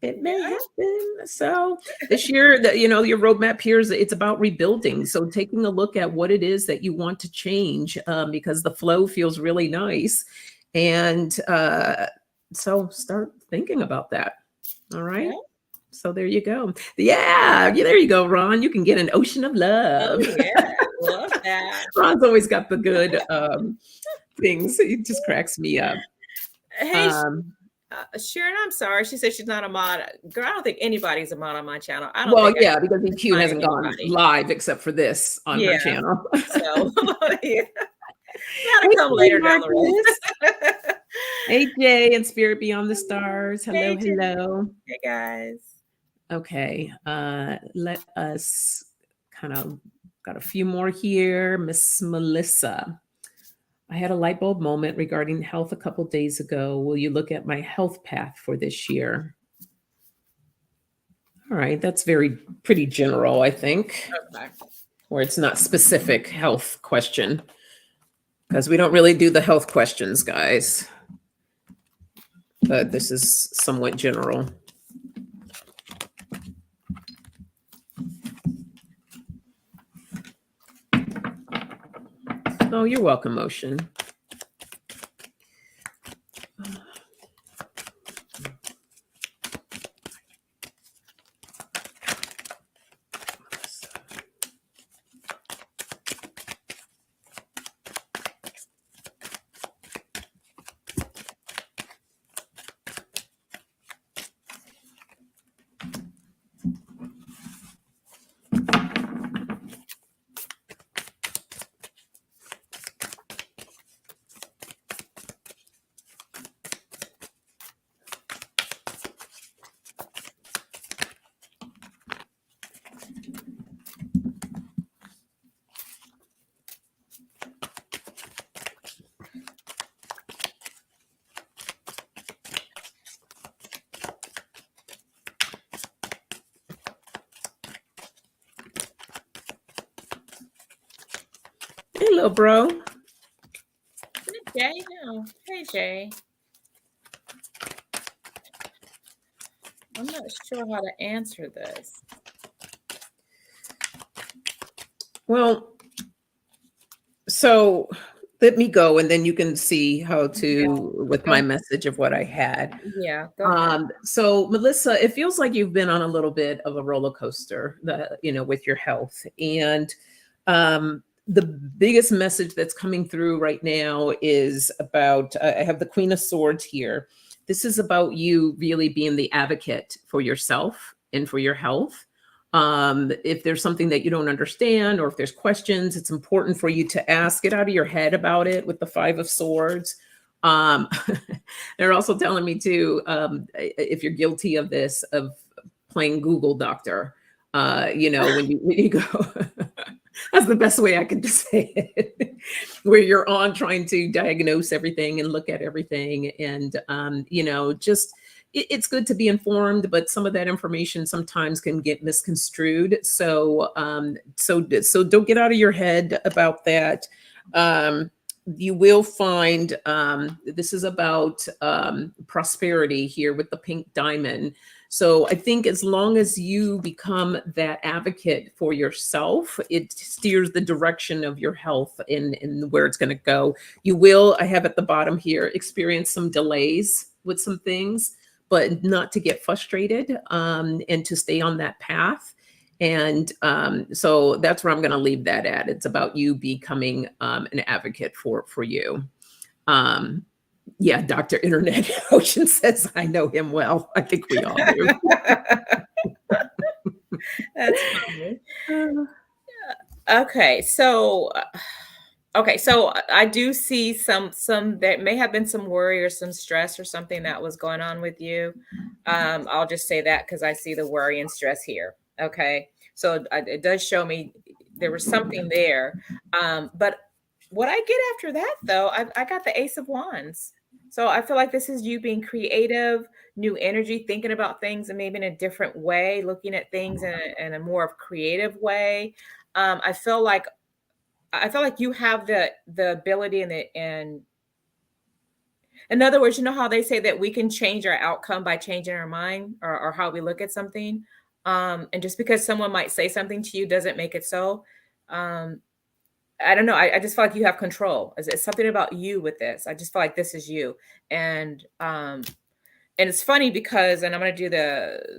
it may happen. So this year, your roadmap here is it's about rebuilding. So taking a look at what it is that you want to change, because the flow feels really nice. And so start thinking about that. All right. Okay. So there you go. Yeah, there you go, Ron. You can get an ocean of love. Oh, yeah. Love that. Ron's always got the good things. He just cracks me up. Hey, Sharon, I'm sorry. She said she's not a mod. Girl, I don't think anybody's a mod on my channel. Because EQ hasn't gone live except for this on her channel. So, yeah. Gotta come later down the road. Hey, Jay and Spirit Beyond the Stars. Hello, hello. Hey, guys. Okay. Let us kind of got a few more here. Miss Melissa. I had a light bulb moment regarding health a couple days ago. Will you look at my health path for this year? All right. That's pretty general, I think. Okay. Where it's not specific health question. Because we don't really do the health questions, guys. But this is somewhat general. Oh, you're welcome, Ocean. Hey, little bro. Jay, no. Hey, Jay. I'm not sure how to answer this. Well, so let me go and then you can see how to with my message of what I had. Yeah. Go ahead. So Melissa, it feels like you've been on a little bit of a roller coaster, with your health. And the biggest message that's coming through right now is about, I have the Queen of Swords here. This is about you really being the advocate for yourself and for your health. If there's something that you don't understand, or if there's questions, it's important for you to ask. Get out of your head about it with the Five of Swords. They're also telling me too, if you're guilty of this, of playing Google Doctor, when you go, that's the best way I can just say it, where you're on trying to diagnose everything and look at everything. And, it's good to be informed, but some of that information sometimes can get misconstrued. So don't get out of your head about that. You will find, this is about prosperity here with the pink diamond. So I think as long as you become that advocate for yourself, it steers the direction of your health in where it's going to go. You will, I have at the bottom here, experience some delays with some things, but not to get frustrated, and to stay on that path. And so that's where I'm going to leave that at. It's about you becoming an advocate for you. Yeah, Dr. Internet Ocean says I know him well. I think we all do. That's funny. Okay, so I do see some there may have been some worry or some stress or something that was going on with you. I'll just say that because I see the worry and stress here. Okay, so it does show me there was something there. But what I get after that, though, I got the Ace of Wands. So I feel like this is you being creative, new energy, thinking about things and maybe in a different way, looking at things in a more of creative way. I feel like you have the ability and in other words, you know how they say that we can change our outcome by changing our mind or how we look at something. And just because someone might say something to you doesn't make it so. I don't know. I just feel like you have control. It's something about you with this. I just feel like this is you. And it's funny because, and I'm going to do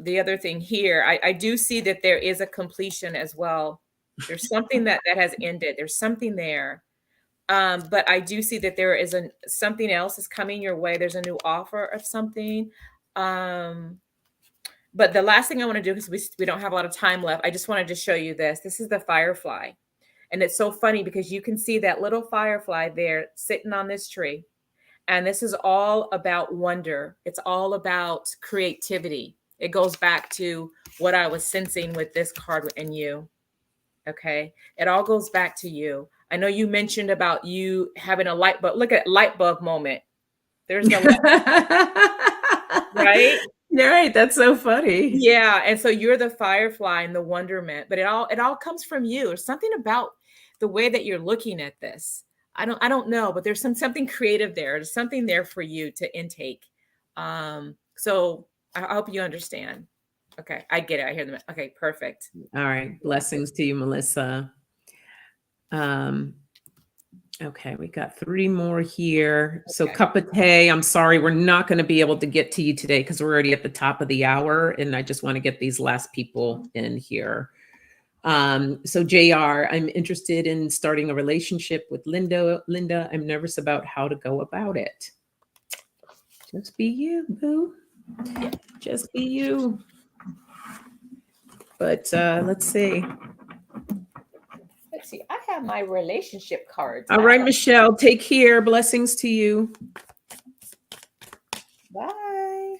the other thing here. I do see that there is a completion as well. There's something that has ended. There's something there. But I do see that there is something else is coming your way. There's a new offer of something. But the last thing I want to do, because we don't have a lot of time left, I just wanted to show you this. This is the firefly. And it's so funny because you can see that little firefly there sitting on this tree. And this is all about wonder. It's all about creativity. It goes back to what I was sensing with this card and you. Okay. It all goes back to you. I know you mentioned about you having a light bulb. Look at light bulb moment. There's no right? You're right. That's so funny. Yeah. And so you're the firefly and the wonderment, but it all comes from you. There's something about the way that you're looking at this. I don't know, but there's something creative there. There's something there for you to intake. So I hope you understand. Okay. I get it. I hear them. Okay. Perfect. All right. Blessings to you, Melissa. Okay, we got 3 more here. So Okay. Kapate, I'm sorry, we're not going to be able to get to you today because we're already at the top of the hour, and I just want to get these last people in here. So JR, I'm interested in starting a relationship with Linda. Linda, I'm nervous about how to go about it. Just be you, boo. Just be you. But let's see. Let's see. I have my relationship cards. All right, Michelle, take care. Blessings to you. Bye.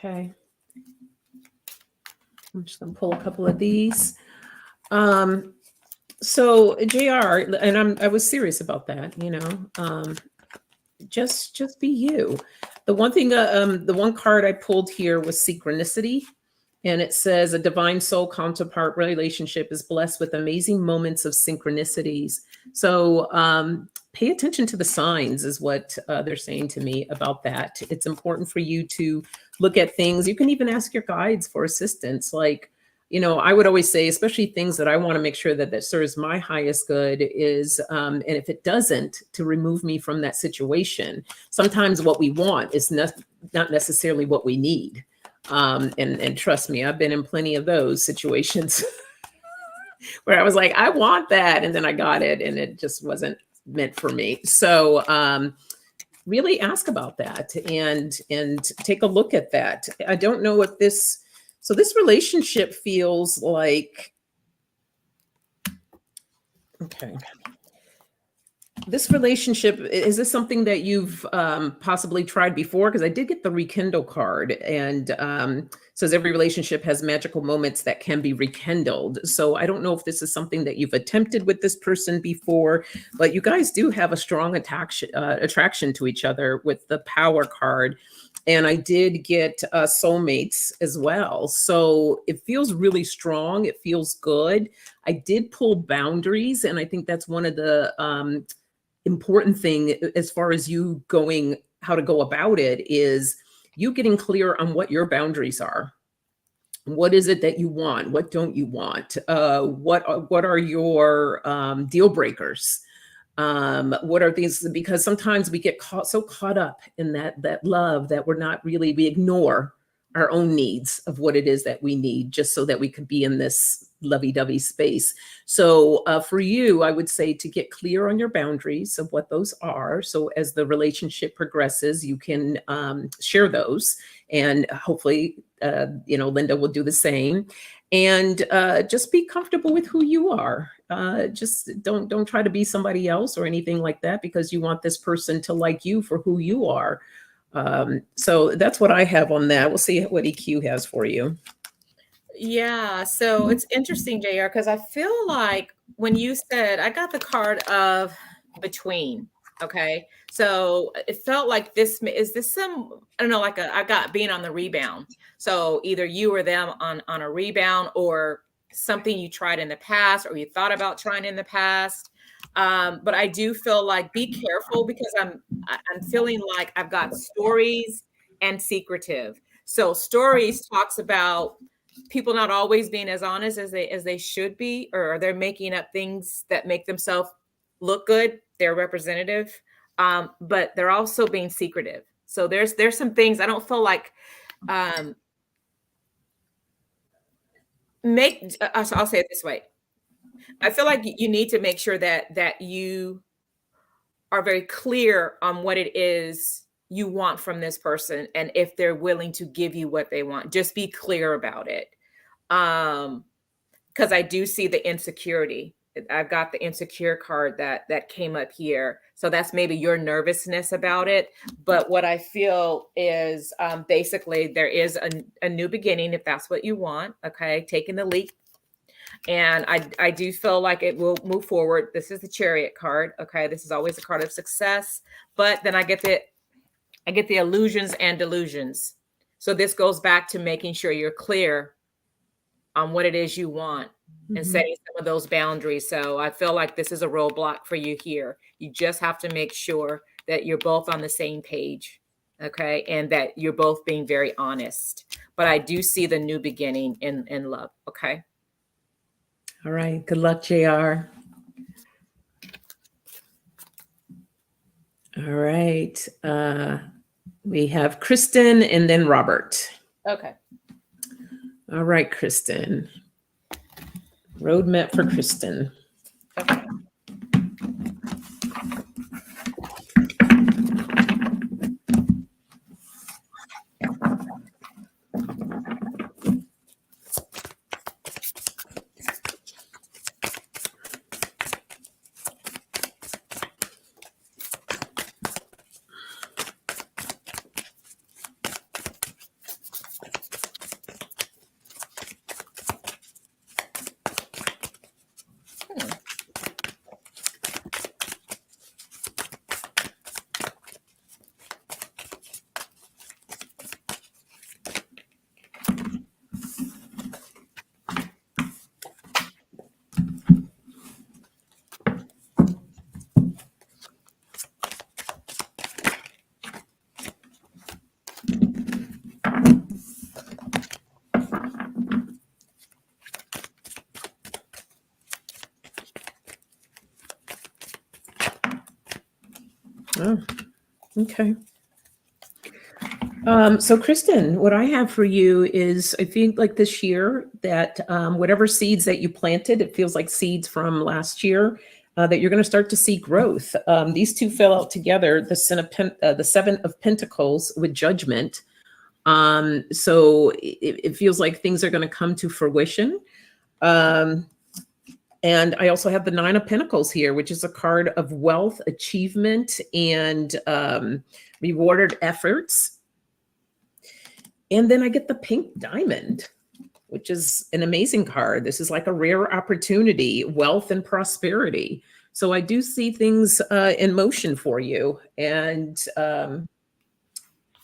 Okay. I'm just going to pull a couple of these. So JR, and I was serious about that, you know, just be you. The one thing, the one card I pulled here was synchronicity. And it says a divine soul counterpart relationship is blessed with amazing moments of synchronicities. So pay attention to the signs is what they're saying to me about that. It's important for you to look at things. You can even ask your guides for assistance. Like, you know, I would always say, especially things that I want to make sure that serves my highest good is, and if it doesn't, to remove me from that situation. Sometimes what we want is not necessarily what we need. And trust me, I've been in plenty of those situations where I was like, I want that. And then I got it and it just wasn't meant for me. So, really ask about that and take a look at that. I don't know if this So this relationship feels like, okay. This relationship, is this something that you've possibly tried before? Because I did get the rekindle card, and says every relationship has magical moments that can be rekindled. So I don't know if this is something that you've attempted with this person before, but you guys do have a strong attraction to each other with the power card. And I did get soulmates as well. So it feels really strong. It feels good. I did pull boundaries, and I think that's one of the important thing as far as you going how to go about it is you getting clear on what your boundaries are. What is it that you want? What don't you want? What are your deal breakers? What are things? Because sometimes we get so caught up in that love that we ignore our own needs of what it is that we need just so that we could be in this lovey-dovey space. So for you, I would say to get clear on your boundaries of what those are. So as the relationship progresses, you can share those, and hopefully, Linda will do the same. And just be comfortable with who you are. Just don't try to be somebody else or anything like that, because you want this person to like you for who you are. So that's what I have on that. We'll see what EQ has for you. Yeah, so it's interesting, JR, because I feel like when you said, I got the card of between. Okay, so it felt like this is this some, I don't know, like I got being on the rebound. So either you or them on a rebound, or something you tried in the past, or you thought about trying in the past. But I do feel like be careful, because I'm feeling like I've got stories and secretive. So stories talks about people not always being as honest as they should be, or they're making up things that make themselves look good. They're representative, but they're also being secretive. So there's some things I don't feel like I'll say it this way. I feel like you need to make sure that you are very clear on what it is you want from this person, and if they're willing to give you what they want. Just be clear about it. Because I do see the insecurity. I've got the insecure card that came up here. So that's maybe your nervousness about it. But what I feel is basically there is a new beginning, if that's what you want. Okay, taking the leap. And I do feel like it will move forward. This is the Chariot card. Okay, this is always a card of success. But then I get the illusions and delusions. So this goes back to making sure you're clear on what it is you want, and setting some of those boundaries. So I feel like this is a roadblock for you here. You just have to make sure that you're both on the same page, okay? And that you're both being very honest. But I do see the new beginning in love, okay? All right. Good luck, JR. All right. We have Kristen and then Robert. Okay. All right, Kristen. Roadmap for Kristen. Okay. Oh, okay. So Kristen, what I have for you is, I think like this year that whatever seeds that you planted, it feels like seeds from last year, that you're going to start to see growth. These two fell out together, the Seven of Pentacles with Judgment. So it feels like things are going to come to fruition. Um, and I also have the Nine of Pentacles here, which is a card of wealth, achievement, and rewarded efforts. And then I get the Pink Diamond, which is an amazing card. This is like a rare opportunity, wealth and prosperity. So I do see things in motion for you. And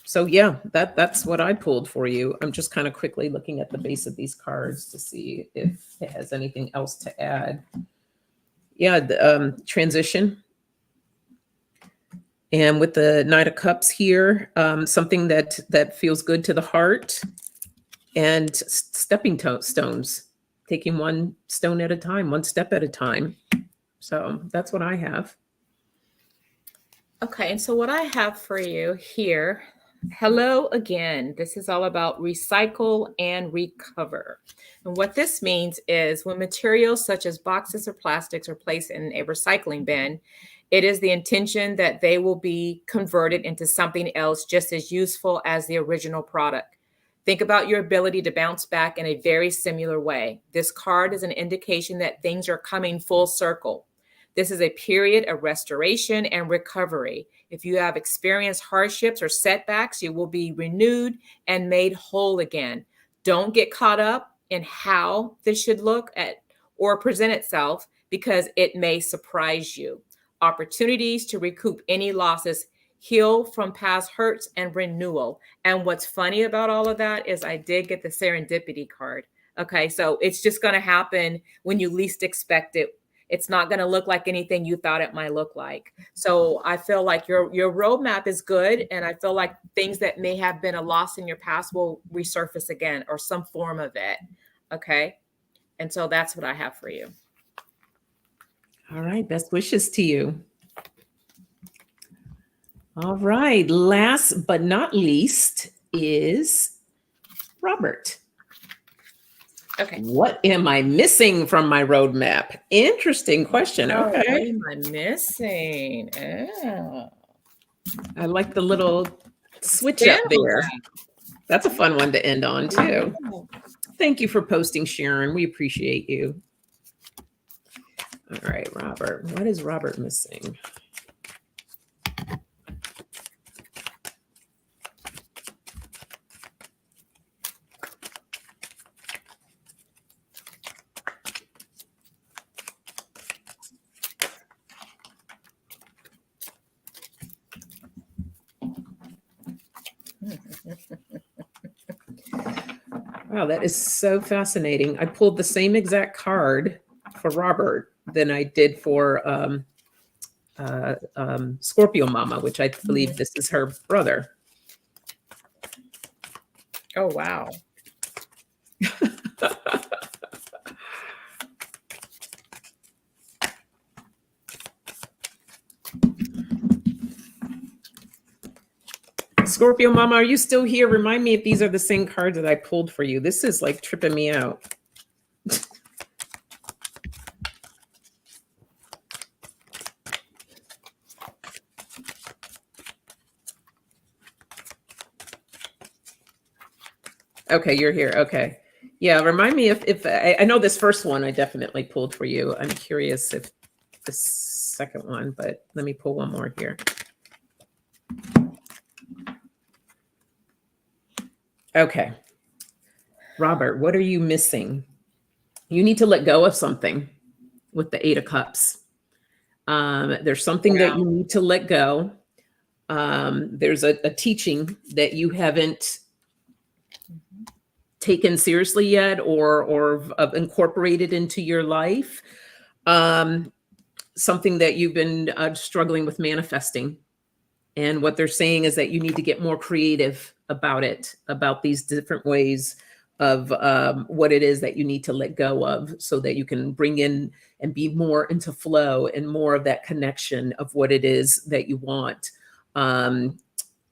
so yeah, that's what I pulled for you. I'm just kind of quickly looking at the base of these cards to see if it has anything else to add. Yeah, the transition. And with the Knight of Cups here, something that feels good to the heart. And stepping stones, taking one stone at a time, one step at a time. So that's what I have. Okay, and so what I have for you here, hello again. This is all about recycle and recover. And what this means is when materials such as boxes or plastics are placed in a recycling bin, it is the intention that they will be converted into something else just as useful as the original product. Think about your ability to bounce back in a very similar way. This card is an indication that things are coming full circle. This is a period of restoration and recovery. If you have experienced hardships or setbacks, you will be renewed and made whole again. Don't get caught up in how this should look at or present itself because it may surprise you. Opportunities to recoup any losses, heal from past hurts, and renewal. And what's funny about all of that is I did get the serendipity card. Okay, so it's just going to happen when you least expect it. It's not going to look like anything you thought it might look like. So I feel like your roadmap is good. And I feel like things that may have been a loss in your past will resurface again or some form of it. Okay. And so that's what I have for you. All right. Best wishes to you. All right. Last but not least is Robert. Okay. What am I missing from my roadmap? Interesting question. Oh, Okay. what am I missing? Oh. I like the little switch up there. That's a fun one to end on too. Thank you for posting, Sharon. We appreciate you. All right, Robert. What is Robert missing? Wow, that is so fascinating. I pulled the same exact card for Robert than I did for Scorpio Mama, which I believe this is her brother. Oh, wow. Scorpio Mama, are you still here? Remind me if these are the same cards that I pulled for you. This is like tripping me out. Okay, you're here. Okay. Yeah, remind me if I know this first one I definitely pulled for you. I'm curious if the second one, but let me pull one more here. Okay. Robert, what are you missing? You need to let go of something with the Eight of Cups. There's something that you need to let go. There's a teaching that you haven't taken seriously yet or incorporated into your life. Something that you've been struggling with manifesting. And what they're saying is that you need to get more creative about it, about these different ways of what it is that you need to let go of so that you can bring in and be more into flow and more of that connection of what it is that you want.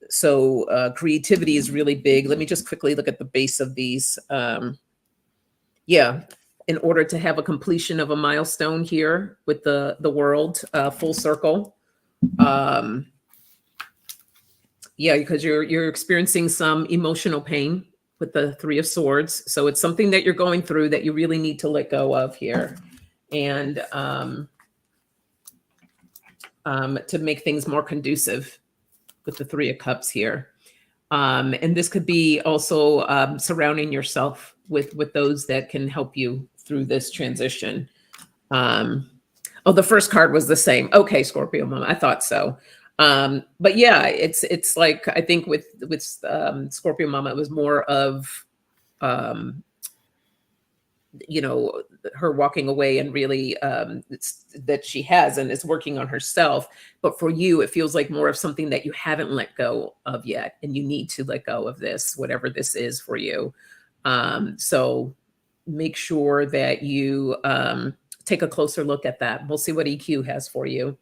So creativity is really big. Let me just quickly look at the base of these. Yeah, in order to have a completion of a milestone here with the world full circle. Yeah, because you're experiencing some emotional pain with the Three of Swords. So it's something that you're going through that you really need to let go of here. And to make things more conducive with the Three of Cups here. And this could be also surrounding yourself with those that can help you through this transition. Oh, the first card was the same. Okay, Scorpio Mama, I thought so. But yeah, it's like I think with Scorpio Mama, it was more of you know, her walking away and really that she has and is working on herself. But for you, it feels like more of something that you haven't let go of yet, and you need to let go of this, whatever this is for you. So make sure that you take a closer look at that. We'll see what EQ has for you.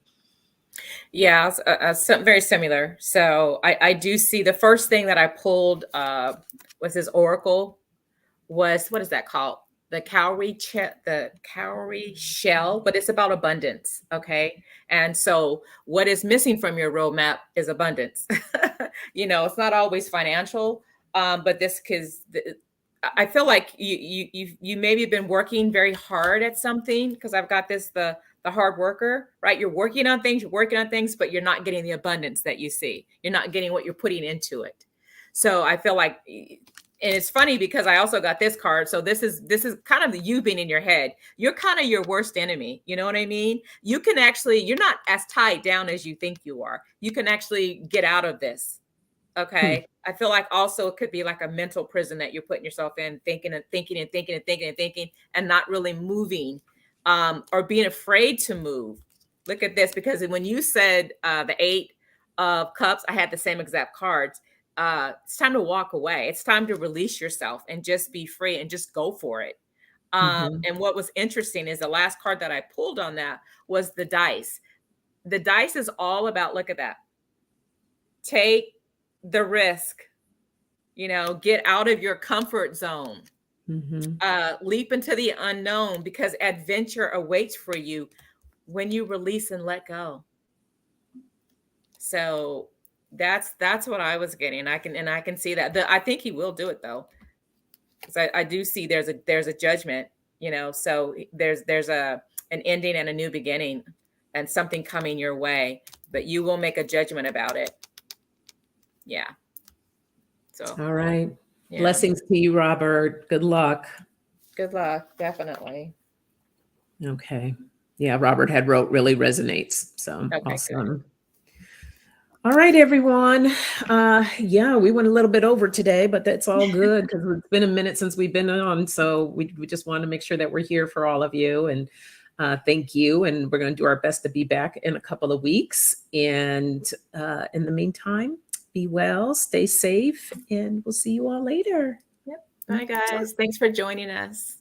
Yeah, very similar. So I do see the first thing that I pulled was this oracle. Was what is that called? The cowrie shell, but it's about abundance. Okay. And so what is missing from your roadmap is abundance. It's not always financial. But this because I feel like you maybe been working very hard at something, because I've got the hard worker, right? You're working on things, but you're not getting the abundance that you see. You're not getting what you're putting into it. So I feel like, and it's funny because I also got this card. So this is kind of the you being in your head. You're kind of your worst enemy. You know what I mean? You're not as tied down as you think you are. You can actually get out of this. Okay. I feel like also it could be like a mental prison that you're putting yourself in, thinking and thinking and thinking and thinking and thinking and not really moving, or being afraid to move. Look at this, because when you said the 8 of Cups, I had the same exact cards. It's time to walk away. It's time to release yourself and just be free and just go for it. And what was interesting is the last card that I pulled on that was the dice. The dice is all about, look at that. Take the risk, get out of your comfort zone, leap into the unknown, because adventure awaits for you when you release and let go. So that's what I was getting. I can see that. I think he will do it though, because I do see there's a judgment, so there's an ending and a new beginning and something coming your way, but you will make a judgment about it. Yeah. So all right. Yeah. Blessings to you, Robert. Good luck. Good luck. Definitely. Okay. Yeah, Robert had wrote really resonates. So Okay, awesome. good. All right, everyone. Yeah, we went a little bit over today, but that's all good because it's been a minute since we've been on. So we just want to make sure that we're here for all of you. And thank you. And we're going to do our best to be back in a couple of weeks. And in the meantime, be well, stay safe, and we'll see you all later. Yep. Bye, guys. Thanks for joining us.